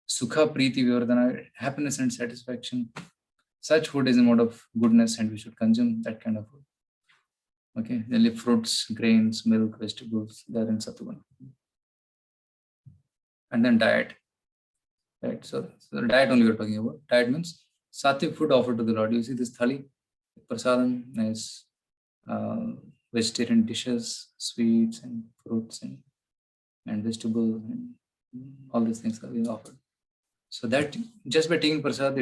sukha, priti, vivardhana, happiness and satisfaction. Such food is a mode of goodness and we should consume that kind of food. Okay, only fruits, grains, milk, vegetables, they are in sattva. And then diet. Right, so the diet only we're talking about. Diet means sattvic food offered to the Lord. You see this thali, prasadam, nice vegetarian dishes, sweets and fruits and vegetables and all these things are being offered. So that just by taking prasad,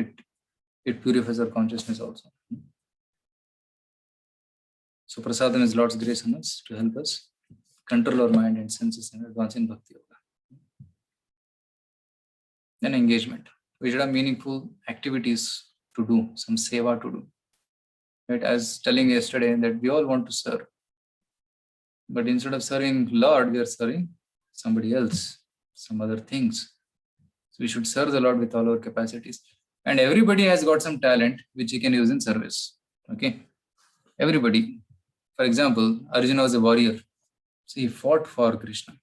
it purifies our consciousness also. So prasadam is Lord's grace on us to help us control our mind and senses and advance in bhakti yoga. Then engagement. We should have meaningful activities to do, some seva to do. Right? As telling yesterday that we all want to serve. But instead of serving Lord, we are serving somebody else, some other things. So we should serve the Lord with all our capacities. And everybody has got some talent which he can use in service. Okay? Everybody. For example, Arjuna was a warrior. So he fought for Krishna.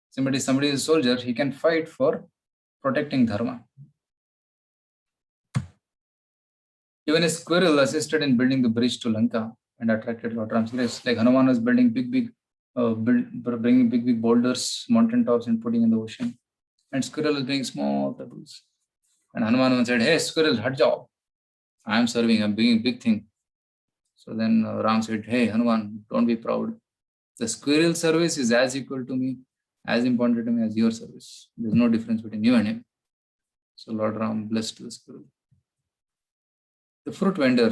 Somebody is a soldier, he can fight for protecting dharma. Even a squirrel assisted in building the bridge to Lanka and attracted Lord Ram's grace. Like Hanuman was building bringing big boulders, mountain tops and putting in the ocean. And squirrel was bringing small pebbles. And Hanuman said, "Hey, squirrel, hut jao. I am serving, I'm bringing big thing." So then Ram said, "Hey, Hanuman, don't be proud. The squirrel service is as equal to me, as important to me as your service. There's no difference between you and him." So Lord Ram blessed the squirrel. The fruit vendor,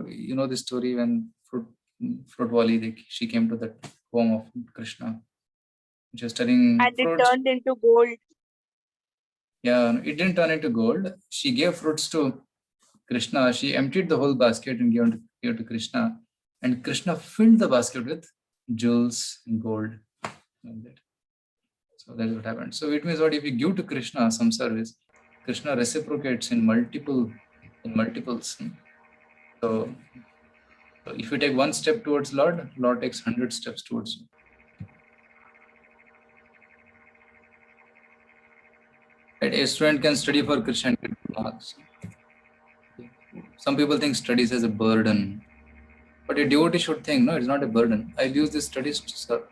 you know the story when fruit wali, she came to the home of Krishna. She was studying And it fruits. turned into gold. Yeah, it didn't turn into gold. She gave fruits to Krishna. She emptied the whole basket and gave to Krishna. And Krishna filled the basket with jewels and gold. Like that. So that's what happened. So it means what if you give to Krishna some service, Krishna reciprocates in multiples. So if you take one step towards Lord takes 100 steps towards you. Right? A student can study for Krishna and get good marks. Some people think studies as a burden. But a devotee should think, no, it's not a burden. I'll use these studies to serve.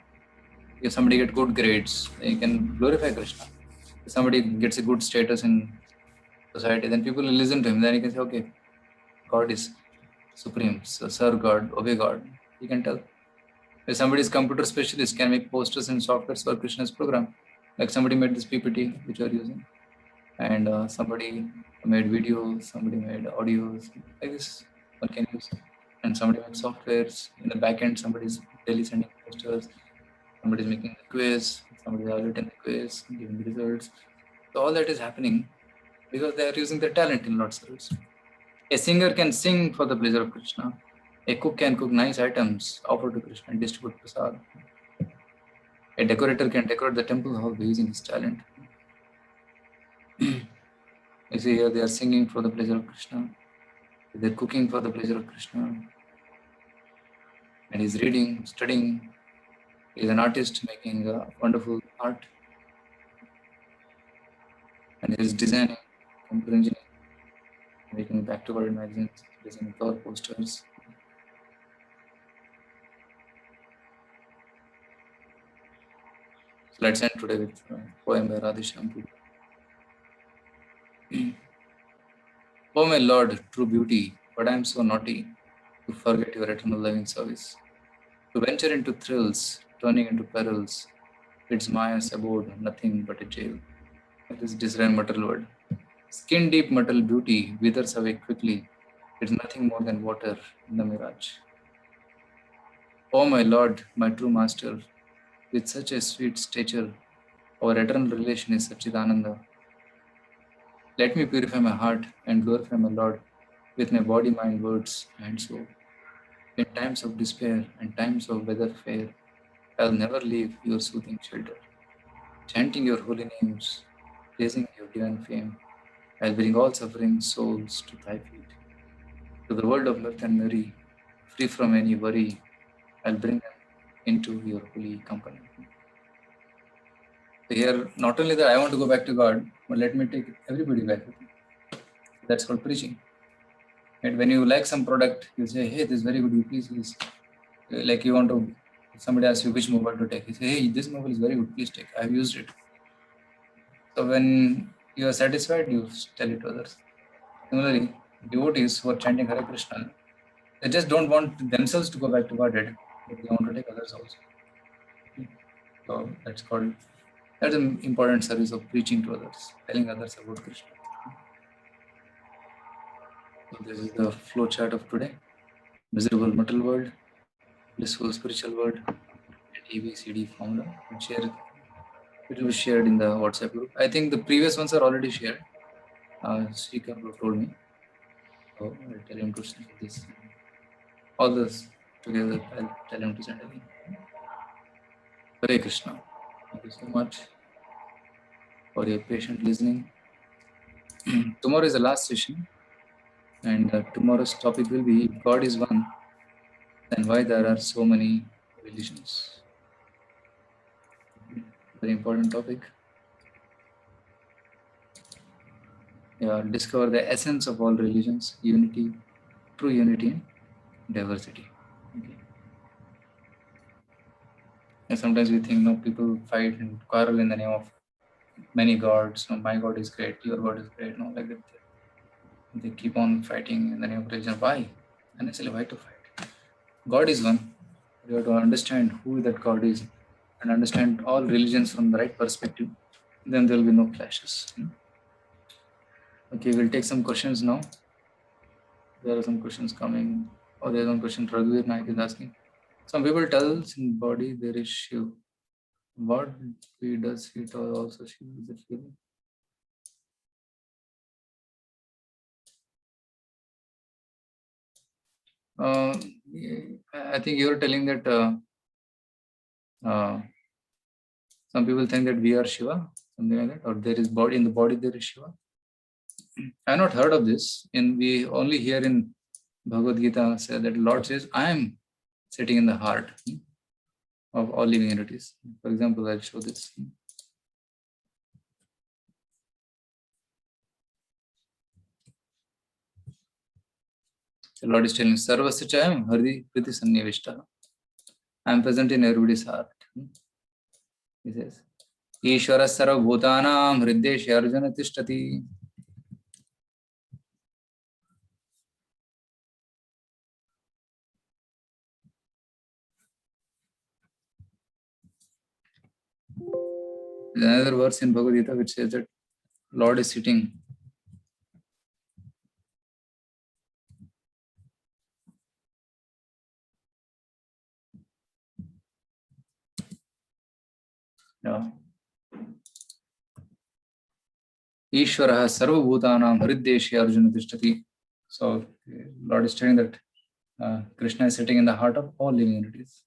If somebody gets good grades, they can glorify Krishna. If somebody gets a good status in society, then people will listen to him. Then he can say, okay, God is supreme. So serve God, obey God. You can tell. If somebody is computer specialist, can make posters and softwares for Krishna's program. Like somebody made this PPT, which you are using. And somebody made videos, somebody made audios. Like this, one can use. And somebody makes softwares. In the back end, somebody is daily sending posters. Somebody is making the quiz. Somebody is evaluating the quiz, giving the results. So all that is happening because they are using their talent in Lord's service. A singer can sing for the pleasure of Krishna. A cook can cook nice items, offer to Krishna and distribute prasad. A decorator can decorate the temple hall by using his talent. You see here they are singing for the pleasure of Krishna. They are cooking for the pleasure of Krishna. And he's reading, studying. He's an artist making wonderful art. And he's designing, computer engineering, making back-to-world magazines, designing flower posters. So let's end today with a poem by Radheshyam. Oh my Lord, true beauty, but I am so naughty to forget your eternal loving service. To venture into thrills, turning into perils, it's Maya's abode, nothing but a jail. This Disraeli material word. Skin deep material beauty withers away quickly. It's nothing more than water in the mirage. O my Lord, my true Master, with such a sweet stature, our eternal relation is Satchidananda. Let me purify my heart and glorify my Lord with my body, mind, words, and soul. In times of despair and times of weather fair, I'll never leave your soothing shelter. Chanting your holy names, praising your divine fame, I'll bring all suffering souls to thy feet. To the world of mirth and merry, free from any worry, I'll bring them into your holy company. So here, not only that I want to go back to God, but let me take everybody back with me. That's called preaching. And when you like some product, you say, hey, this is very good, you please use. Like you want to, somebody asks you which mobile to take. You say, hey, this mobile is very good, please take. I've used it. So when you are satisfied, you tell it to others. Similarly, devotees who are chanting Hare Krishna, they just don't want themselves to go back to Godhead, but they want to take others also. So that's an important service of preaching to others, telling others about Krishna. So this is the flow chart of today. Miserable material world, blissful spiritual world, and ABCD formula. It will be shared in the WhatsApp group. I think the previous ones are already shared. Srikar told me. So I'll tell him to send this. All this together, I'll tell him to send again. Hare Krishna. Thank you so much for your patient listening. Tomorrow is the last session, and tomorrow's topic will be if God is one, then why there are so many religions? Very important topic. Discover the essence of all religions, unity, true unity and diversity. Okay. And sometimes we think, no, people fight and quarrel in the name of many gods. No, my God is great, your God is great. No, like that. They keep on fighting in the name of religion. Why? Unnecessarily, why to fight? God is one. You have to understand who that God is and understand all religions from the right perspective. Then there will be no clashes. Okay, we'll take some questions now. There are some questions coming. Oh, there's one question Raghuveer Naik is asking. Some people tells in body there is Shiv. What he does it or also Shiv is a feeling? I think you're telling that some people think that we are Shiva, something like that, or there is body in the body there is Shiva. I have not heard of this. We only hear in Bhagavad Gita say that Lord says, I am sitting in the heart of all living entities. For example, I'll show this. The Lord is telling Sarvasya Chayam Hardi Priti Sannivishta. I am present in everybody's heart. He says, Ishvara Sarva Bhutanam Hriddesha Arjuna Tishtati. There's another verse in Bhagavad Gita which says that Lord is sitting Ishvara Sarva Bhutanam Hriddesha Arjuna Tishtati. So Lord is telling that Krishna is sitting in the heart of all living entities.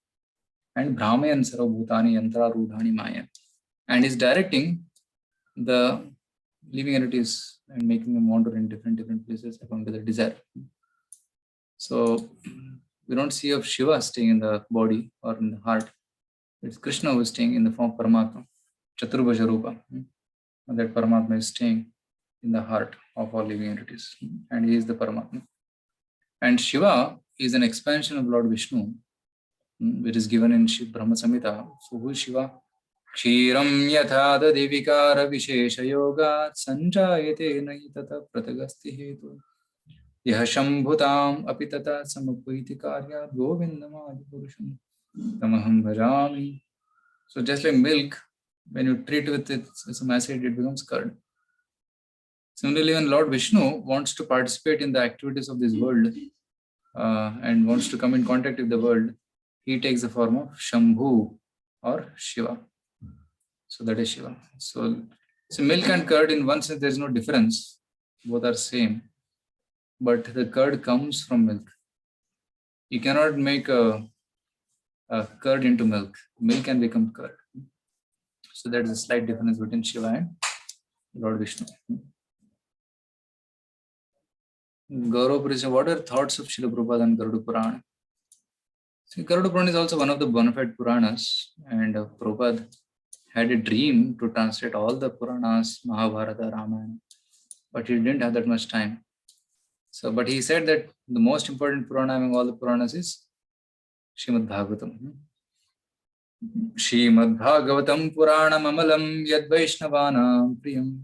And Brahmayan Sarva Bhutani Yantra Rudhani Maya. And is directing the living entities and making them wander in different places according to their desire. So we don't see of Shiva staying in the body or in the heart. It's Krishna who is staying in the form of Paramatma, Chaturbhaja Rupa. And that Paramatma is staying in the heart of all living entities. And he is the Paramatma. And Shiva is an expansion of Lord Vishnu, which is given in Shiv Brahma Samhita. So who is Shiva? Kshiram yatha devikara vishesha yoga sanjayate naitata pratagasti hetu yaha shambhutam apitata samapviti karya govindamadi purusham tamaham bhajami. So just like milk, when you treat with it some acid, it becomes curd. Similarly, when Lord Vishnu wants to participate in the activities of this world and wants to come in contact with the world, he takes the form of Shambhu or Shiva. So that is Shiva. So milk and curd, in one sense, there is no difference. Both are same. But the curd comes from milk. You cannot make a curd into milk. Milk can become curd. So there is a slight difference between Shiva and Lord Vishnu. Gaurav Purisa, what are thoughts of Srila Prabhupada and Garuda Purana? See, Garuda Purana is also one of the bona fide Puranas, and Prabhupada had a dream to translate all the Puranas, Mahabharata, Ramayana, but he didn't have that much time. So, but he said that the most important Purana among all the Puranas is Srimad Bhagavatam. Srimad Bhagavatam Puranam Amalam Yad Vaishnavanam Priyam.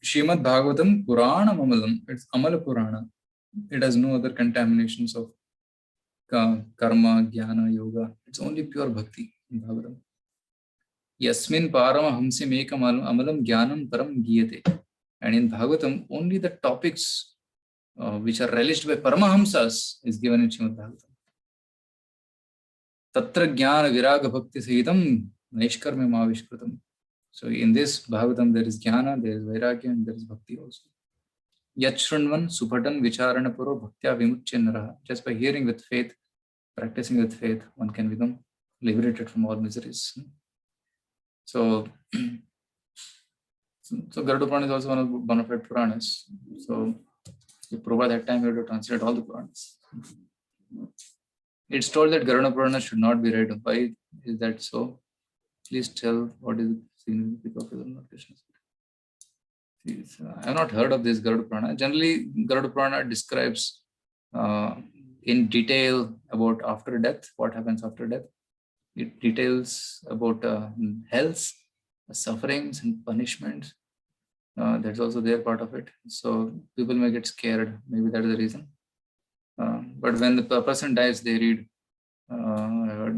Srimad Bhagavatam Puranam Amalam. It's Amala Purana. It has no other contaminations of karma, jnana, yoga. It's only pure bhakti in Bhagavatam. Yasmin Parama Hamsim Ekam Amalam Jnanam Param Giyate. And in Bhagavatam, only the topics which are relished by Paramahamsas is given in Srimad Bhagavatam. Tatra Jnana Viraga Bhakti Sahitam Naishkarme Mavishkrutam. So in this Bhagavatam, there is Jnana, there is Vairagya, and there is Bhakti also. Yat Shrunvan Supatan Vicharana Puro Bhaktya Vimuchya Naraha. Just by hearing with faith, practicing with faith, one can become liberated from all miseries. So Garuda Purana is also one of the bona fide Puranas. So if Prabhupada had time, he had to translate all the Puranas. It's told that Garuda Purana should not be read. Why is that so? Please tell what is the significance of Lord Krishna. I have not heard of this Garuda Purana. Generally, Garuda Purana describes in detail about after death, what happens after death. It details about hells, sufferings and punishments. That's also their part of it. So people may get scared. Maybe that is the reason. But when the person dies, they read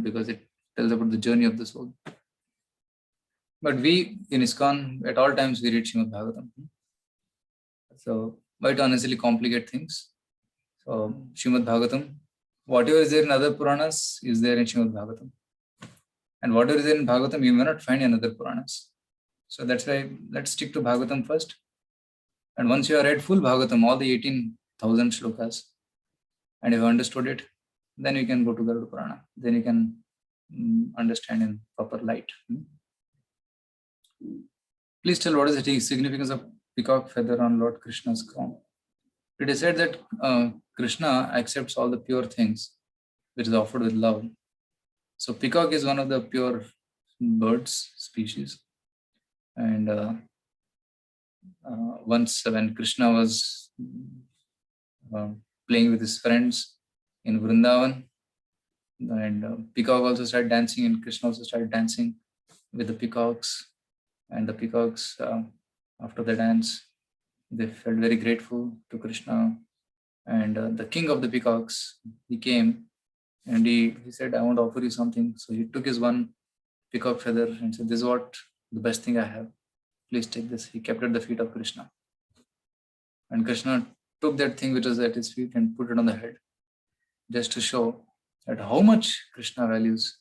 because it tells about the journey of the soul. But we in ISKCON, at all times, we read Srimad Bhagavatam. So why to unnecessarily complicate things? So Srimad Bhagavatam, whatever is there in other Puranas is there in Srimad Bhagavatam. And whatever is there in Bhagavatam, you may not find in other Puranas. So that's why let's stick to Bhagavatam first. And once you have read full Bhagavatam, all the 18,000 shlokas, and you have understood it, then you can go to Garuda Purana. Then you can understand in proper light. Please tell what is the significance of peacock feather on Lord Krishna's crown. It is said that Krishna accepts all the pure things which is offered with love. So peacock is one of the pure birds species. And once when Krishna was playing with his friends in Vrindavan, and peacock also started dancing, and Krishna also started dancing with the peacocks. And the peacocks, after the dance, they felt very grateful to Krishna. And the king of the peacocks, he came and he said, I want to offer you something. So he took his one peacock feather and said, this is what the best thing I have. Please take this. He kept it at the feet of Krishna. And Krishna took that thing which was at his feet and put it on the head, just to show that how much Krishna values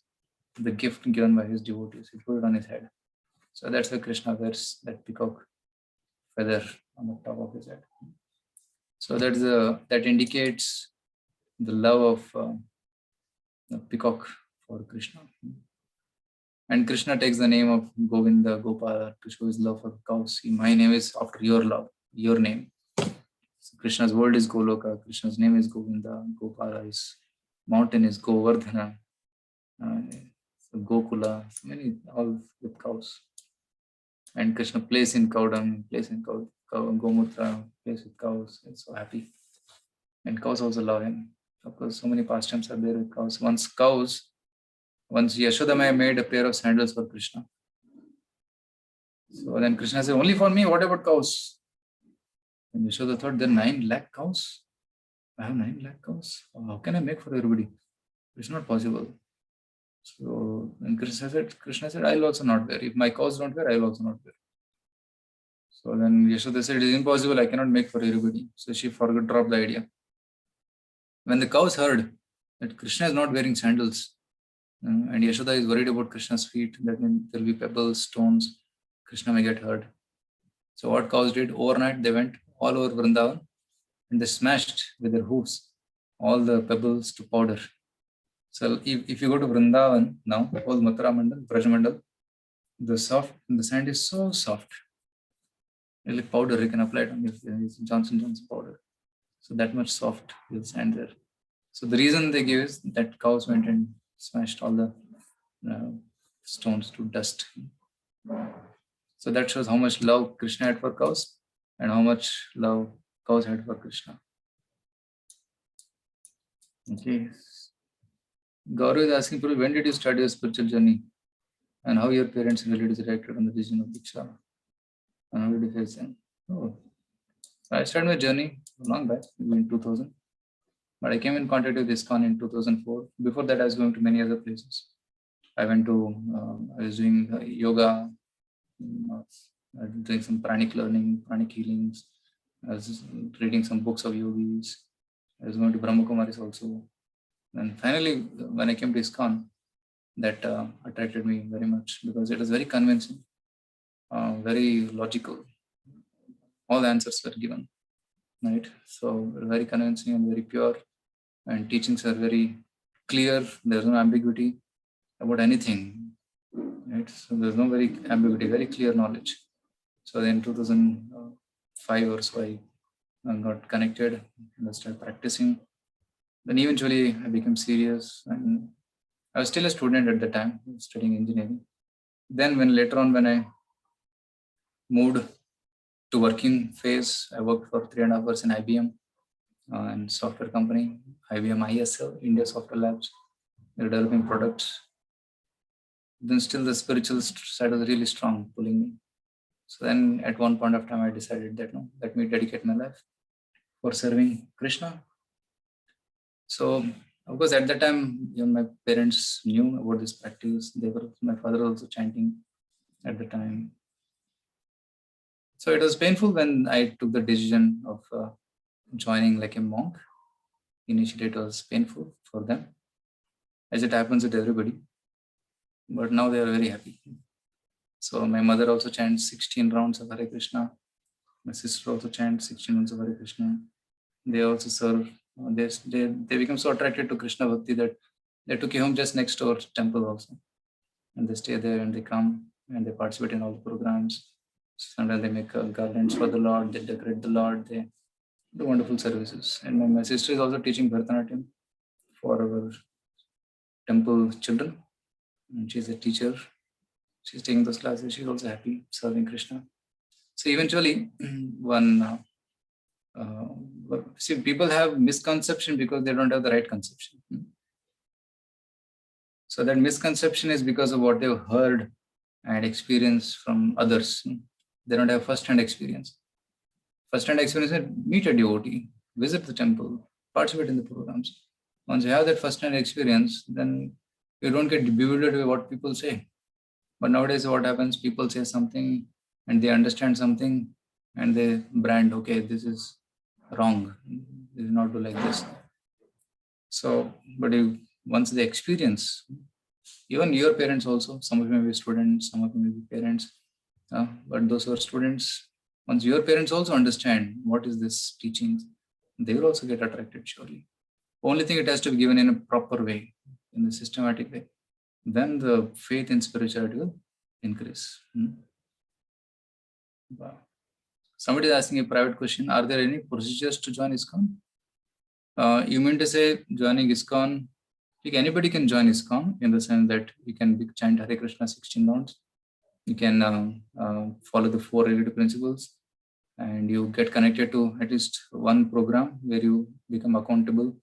the gift given by his devotees. He put it on his head. So that's why Krishna wears that peacock feather on the top of his head. So that indicates the love of the peacock for Krishna. And Krishna takes the name of Govinda, Gopala to show his love for cows. My name is after your love, your name. So Krishna's world is Goloka. Krishna's name is Govinda. Gopala, his mountain is Govardhana. So Gokula, so many, all with cows. And Krishna plays in cow dung, plays in Gomutra, plays with cows. He's so happy. And cows also love him. Of course, so many pastimes are there with cows. Once Yashoda Maya made a pair of sandals for Krishna. So then Krishna said, only for me, what about cows? And Yashoda thought, there are 9 lakh cows. I have 9 lakh cows. How can I make for everybody? It's not possible. So then Krishna said, I'll also not wear. If my cows don't wear, I'll also not wear. So then Yashoda said, it is impossible, I cannot make for everybody. So she dropped the idea. When the cows heard that Krishna is not wearing sandals. And Yashoda is worried about Krishna's feet, that there will be pebbles, stones, Krishna may get hurt. So what cows did, overnight they went all over Vrindavan and they smashed with their hooves all the pebbles to powder. So if you go to Vrindavan now, whole Mathura Mandal, Braj Mandal, the sand is so soft. Like powder, you can apply it on your Johnson Johnson powder. So that much soft is the sand there. So the reason they give is that cows went and smashed all the stones to dust. So that shows how much love Krishna had for cows and how much love cows had for Krishna. Okay. Gaurav is asking, when did you start your spiritual journey? And how your parents and relatives reacted on the decision of Diksha? And how did you face them? Oh, I started my journey long back, in 2000. But I came in contact with ISKCON in 2004. Before that, I was going to many other places. I went to, I was doing yoga, doing some pranic learning, pranic healings. I was reading some books of yogis. I was going to Brahma Kumaris also. And finally, when I came to ISKCON, that attracted me very much because it was very convincing, very logical. All the answers were given, right? So very convincing and very pure, and teachings are very clear. There's no ambiguity about anything, right? So there's no very ambiguity, very clear knowledge. So in 2005 or so, I got connected and I started practicing. Then eventually I became serious, and I was still a student at the time, studying engineering. Then later on, when I moved to working phase, I worked for 3.5 years in IBM and software company, IBM ISL, India Software Labs. They're developing products. Then still the spiritual side was really strong, pulling me. So then at one point of time, I decided that no, let me dedicate my life for serving Krishna. So of course, at that time, my parents knew about this practice. My father was also chanting at the time. So it was painful when I took the decision of joining like a monk. Initially, it was painful for them, as it happens with everybody. But now they are very happy. So my mother also chants 16 rounds of Hare Krishna. My sister also chants 16 rounds of Hare Krishna. They also serve. They become so attracted to Krishna Bhakti that they took a home just next to our temple also. And they stay there and they come and they participate in all the programs. Sometimes they make garlands for the Lord, they decorate the Lord, they do wonderful services. And my sister is also teaching Bharatanatyam for our temple children. And she's a teacher. She's taking those classes. She's also happy serving Krishna. So eventually, see, people have misconception because they don't have the right conception. So that misconception is because of what they've heard and experienced from others. They don't have first-hand experience. First-hand experience is meet a devotee, visit the temple, participate in the programs. Once you have that first-hand experience, then you don't get bewildered by what people say. But nowadays, what happens? People say something and they understand something and they brand, okay, this is wrong. This is not do like this. So, but once they experience, even your parents also, some of you may be students, some of you may be parents, but those who are students, once your parents also understand what is this teaching, they will also get attracted surely. Only thing, it has to be given in a proper way, in a systematic way. Then the faith in spirituality will increase. Wow. Somebody is asking a private question. Are there any procedures to join ISKCON? You mean to say joining ISKCON, like anybody can join ISKCON in the sense that you can chant Hare Krishna 16 rounds. You can follow the 4 related principles and you get connected to at least one program where you become accountable,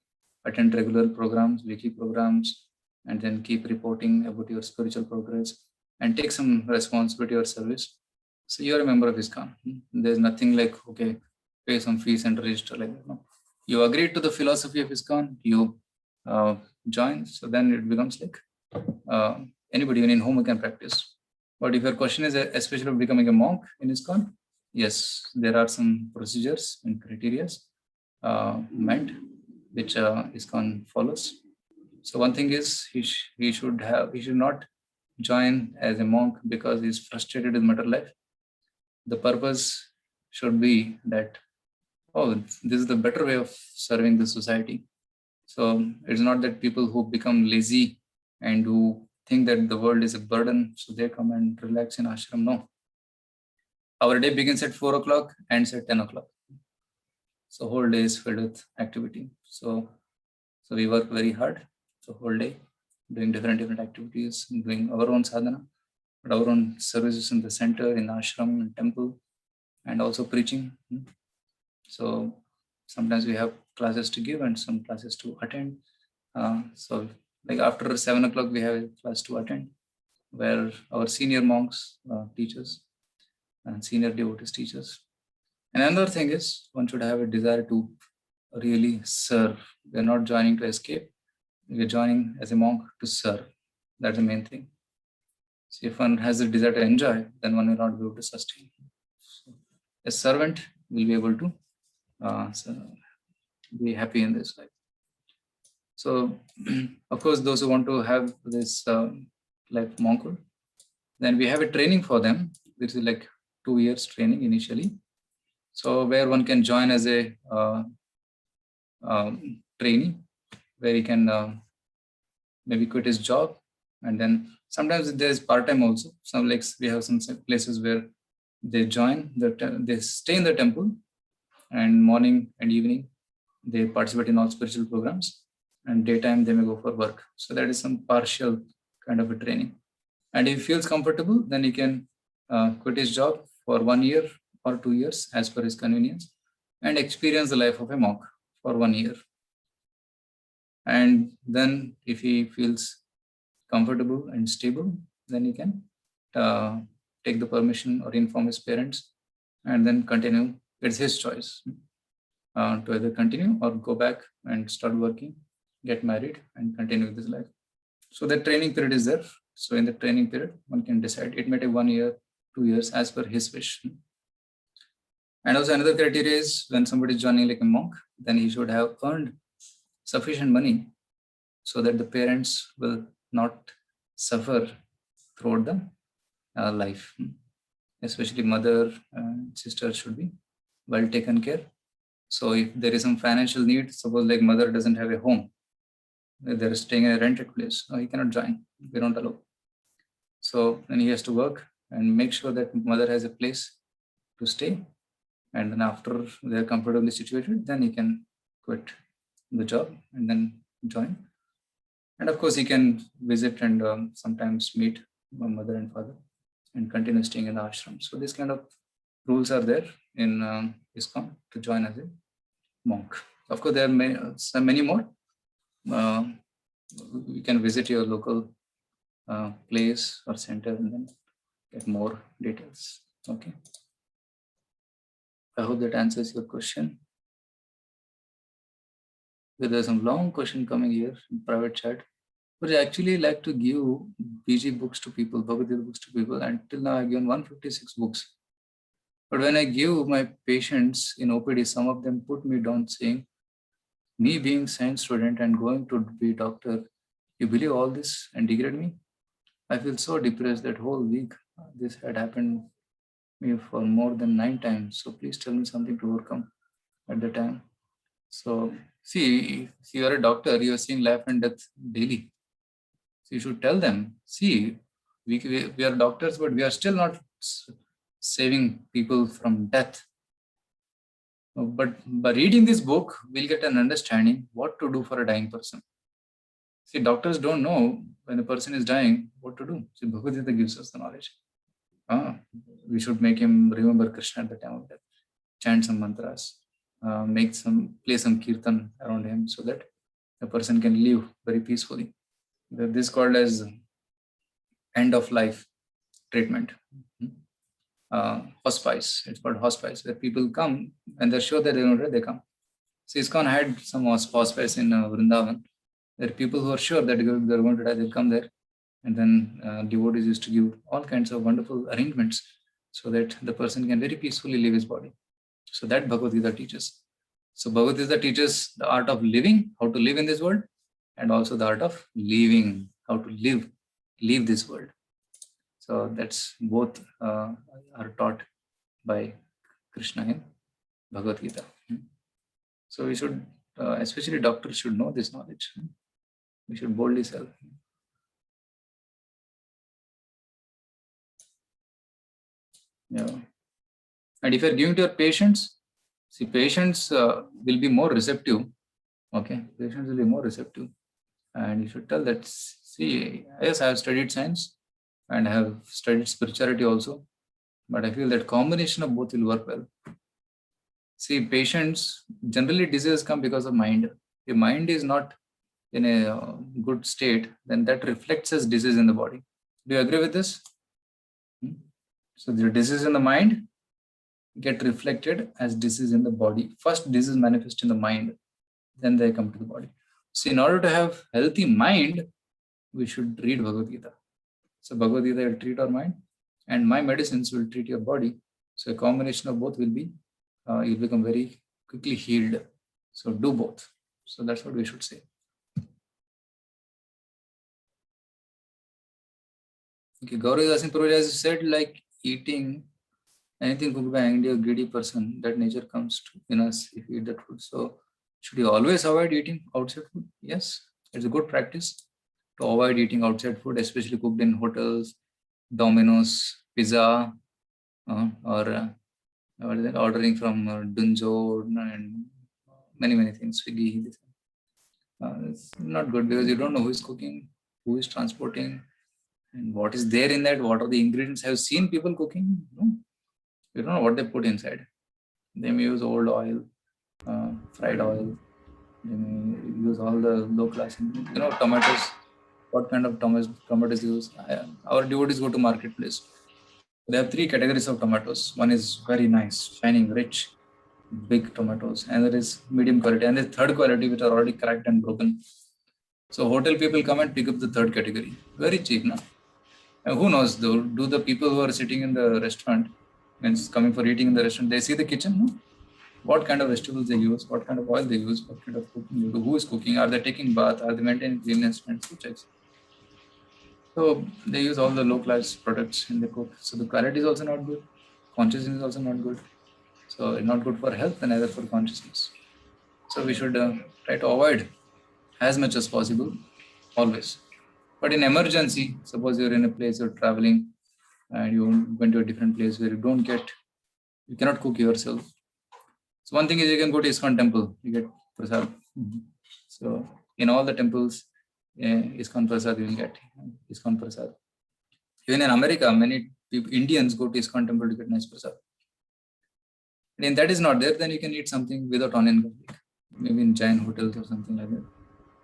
attend regular programs, weekly programs, and then keep reporting about your spiritual progress and take some responsibility or service. So you are a member of ISKCON. There's nothing like, okay, pay some fees and register like that. No. You agree to the philosophy of ISKCON, you join, so then it becomes like anybody, even in home, you can practice. But if your question is especially of becoming a monk in ISKCON, yes, there are some procedures and criteria meant which ISKCON follows. So one thing is he should not join as a monk because he's frustrated with material life. The purpose should be that, oh, this is the better way of serving the society. So it's not that people who become lazy and who think that the world is a burden, so they come and relax in ashram. No. Our day begins at 4 o'clock, ends at 10 o'clock. So whole day is filled with activity. So we work very hard the whole day, doing different activities, doing our own sadhana, but our own services in the center, in the ashram, in temple, and also preaching. So sometimes we have classes to give and some classes to attend. So like after 7 o'clock, we have a class to attend where our senior monks teach us and senior devotees teach us. And another thing is one should have a desire to really serve. We're not joining to escape. We're joining as a monk to serve. That's the main thing. So if one has a desire to enjoy, then one will not be able to sustain. So a servant will be able to be happy in this life. So, of course, those who want to have this like monkhood, then we have a training for them. This is like 2 years training initially. So where one can join as a trainee, where he can maybe quit his job, and then sometimes there's part-time also. Some like we have some places where they join they stay in the temple, and morning and evening they participate in all spiritual programs, and daytime they may go for work. So that is some partial kind of a training. And if he feels comfortable, then he can quit his job for 1 year or 2 years as per his convenience and experience the life of a monk for 1 year. And then if he feels comfortable and stable, then he can take the permission or inform his parents and then continue. It's his choice to either continue or go back and start working, get married and continue with his life. So the training period is there. So in the training period, one can decide. It may take 1 year, 2 years as per his wish. And also another criteria is when somebody is joining like a monk, then he should have earned sufficient money so that the parents will not suffer throughout the life. Especially mother and sister should be well taken care. So if there is some financial need, suppose like mother doesn't have a home, they're staying in a rented place, no, he cannot join. We don't allow. So then he has to work and make sure that mother has a place to stay. And then after they're comfortably situated, then he can quit the job and then join. And of course, he can visit and sometimes meet mother and father and continue staying in the ashram. So these kind of rules are there in ISKCON to join as a monk. Of course, there are many more. You can visit your local place or center and then get more details. Okay. I hope that answers your question. There's some long question coming here in private chat. But I actually like to give BG books to people, Bhagavad Gita books to people. And till now I've given 156 books. But when I give my patients in OPD, some of them put me down saying, me being science student and going to be doctor, you believe all this and degrade me? I feel so depressed that whole week. This had happened me for more than 9 times. So please tell me something to overcome at the time. So see, if you are a doctor, you are seeing life and death daily. So you should tell them, see, we are doctors, but we are still not saving people from death. But by reading this book, we'll get an understanding what to do for a dying person. See, doctors don't know when a person is dying what to do. See, Bhagavad Gita gives us the knowledge. We should make him remember Krishna at the time of death, chant some mantras, play some kirtan around him so that the person can live very peacefully. This is called as end of life treatment. Hospice, it's called hospice, where people come and they're sure that they're going to die, they come. So ISKCON had some hospice in Vrindavan, where people who are sure that they're going to die, they'll come there. And then devotees used to give all kinds of wonderful arrangements so that the person can very peacefully leave his body. So that Bhagavad Gita teaches. So Bhagavad Gita teaches the art of living, how to live in this world, and also the art of living, how to leave this world. So that's both are taught by Krishna in Bhagavad Gita. So we should, especially doctors should know this knowledge. We should boldly sell. Yeah. And if you're giving to your patients, see, patients will be more receptive. Okay, patients will be more receptive. And you should tell that, see, yes, I have studied science and I have studied spirituality also, but I feel that combination of both will work well. See, patients, generally diseases come because of mind. If mind is not in a good state, then that reflects as disease in the body. Do you agree with this? So the disease in the mind get reflected as disease in the body. First, disease manifests in the mind, then they come to the body. So in order to have healthy mind, we should read Bhagavad Gita. So Bhagavad Gita will treat our mind, and my medicines will treat your body. So a combination of both will be, you'll become very quickly healed. So do both. So that's what we should say. Okay, Gaurav is asking, Prabhuji, as you said, like eating anything cooked by angry or greedy person, that nature comes to in us if we eat that food. So should you always avoid eating outside food? Yes, it's a good practice to avoid eating outside food, especially cooked in hotels, Domino's, pizza, or ordering from Dunzo and many things, Swiggy. It's not good because you don't know who is cooking, who is transporting, and what is there in that. What are the ingredients? Have you seen people cooking? No, you don't know what they put inside. They may use old oil, fried oil. They may use all the low class ingredients. Tomatoes. What kind of tomatoes use? Our devotees go to marketplace. They have three categories of tomatoes. One is very nice, shining, rich, big tomatoes, and there is medium quality, and the third quality which are already cracked and broken. So hotel people come and pick up the third category. Very cheap, no? And who knows though? Do the people who are sitting in the restaurant and coming for eating in the restaurant, they see the kitchen? No? What kind of vegetables they use, what kind of oil they use, what kind of cooking they do, who is cooking, are they taking bath, are they maintaining cleanliness, and who checks? So they use all the low class products in the cook. So the quality is also not good. Consciousness is also not good. So it's not good for health and neither for consciousness. So we should try to avoid as much as possible, always. But in emergency, suppose you're in a place you're traveling and you went to a different place where you cannot cook yourself. So one thing is you can go to ISKCON temple, you get prasad. So in all the temples, ISKCON prasad you will get, ISKCON prasad. Even in America, many people, Indians go to ISKCON temple to get nice prasad. And if that is not there, then you can eat something without onion garlic. Maybe in Jain hotels or something like that.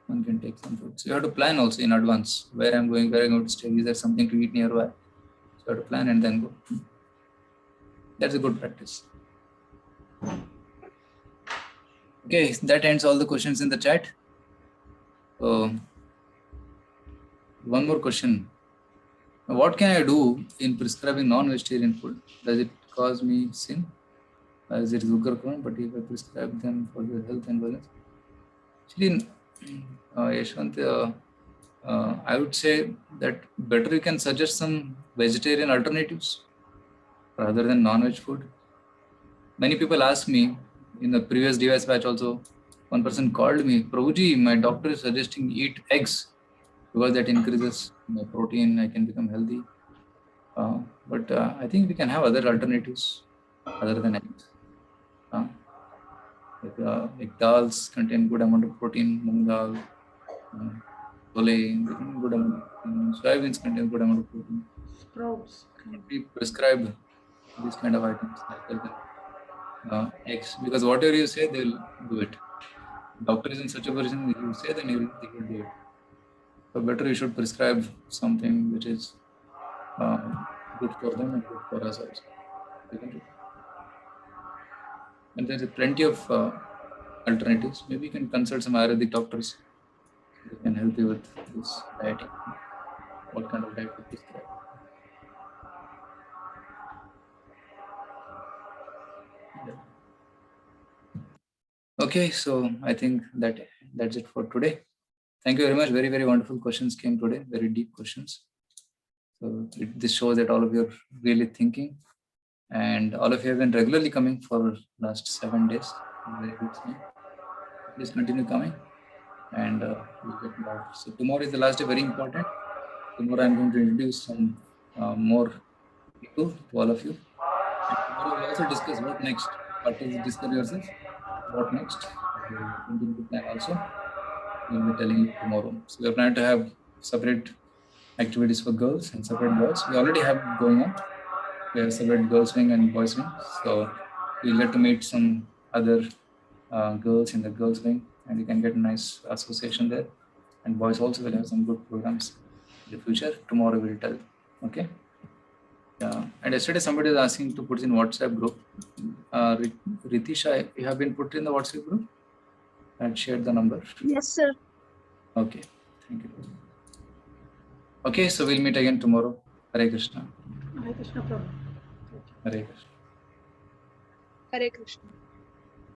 One can take some food. So you have to plan also in advance where I'm going, where I'm going to stay. Is there something to eat nearby? So you have to plan and then go. That's a good practice. Okay, that ends all the questions in the chat. One more question. What can I do in prescribing non-vegetarian food? Does it cause me sin? As it is Ugrakarma, but if I prescribe them for their health and wellness? Actually, Yashwant, I would say that better you can suggest some vegetarian alternatives rather than non-veg food. Many people ask me in the previous device batch also, one person called me, Prabhuji, my doctor is suggesting eat eggs because that increases my protein, I can become healthy. But I think we can have other alternatives other than eggs. Like dals contain good amount of protein, moong dal, chole, good amount of protein, soybeans contain good amount of protein. Sprouts. We prescribe these kind of items like eggs, because whatever you say, they'll do it. Doctor is in such a position, if you say, then they will do it. So better you should prescribe something which is good for them and good for us also. And there is plenty of alternatives. Maybe you can consult some Ayurvedic doctors. They can help you with this diet. What kind of diet to prescribe. Yeah. Okay, so I think that's it for today. Thank you very much. Very, very wonderful questions came today. Very deep questions. So this shows that all of you are really thinking, and all of you have been regularly coming for last 7 days. Very good sign. Please continue coming, and we'll get more. So tomorrow is the last day. Very important. Tomorrow I'm going to introduce some more people to all of you. And tomorrow we'll also discuss what next. What is discover yourself? What next? We'll continue to plan also. We'll be telling you tomorrow. So we're planning to have separate activities for girls and separate boys. We already have going on. We have separate girls wing and boys wing. So you'll get to meet some other girls in the girls wing, and you can get a nice association there. And boys also will have some good programs in the future. Tomorrow we'll tell. Okay. Yeah. And yesterday somebody was asking to put in WhatsApp group. Ritisha, you have been put in the WhatsApp group and shared the number. Yes, sir. Okay. Thank you. Okay, so we'll meet again tomorrow. Hare Krishna. Hare Krishna Prabhu. Hare Krishna. Hare Krishna.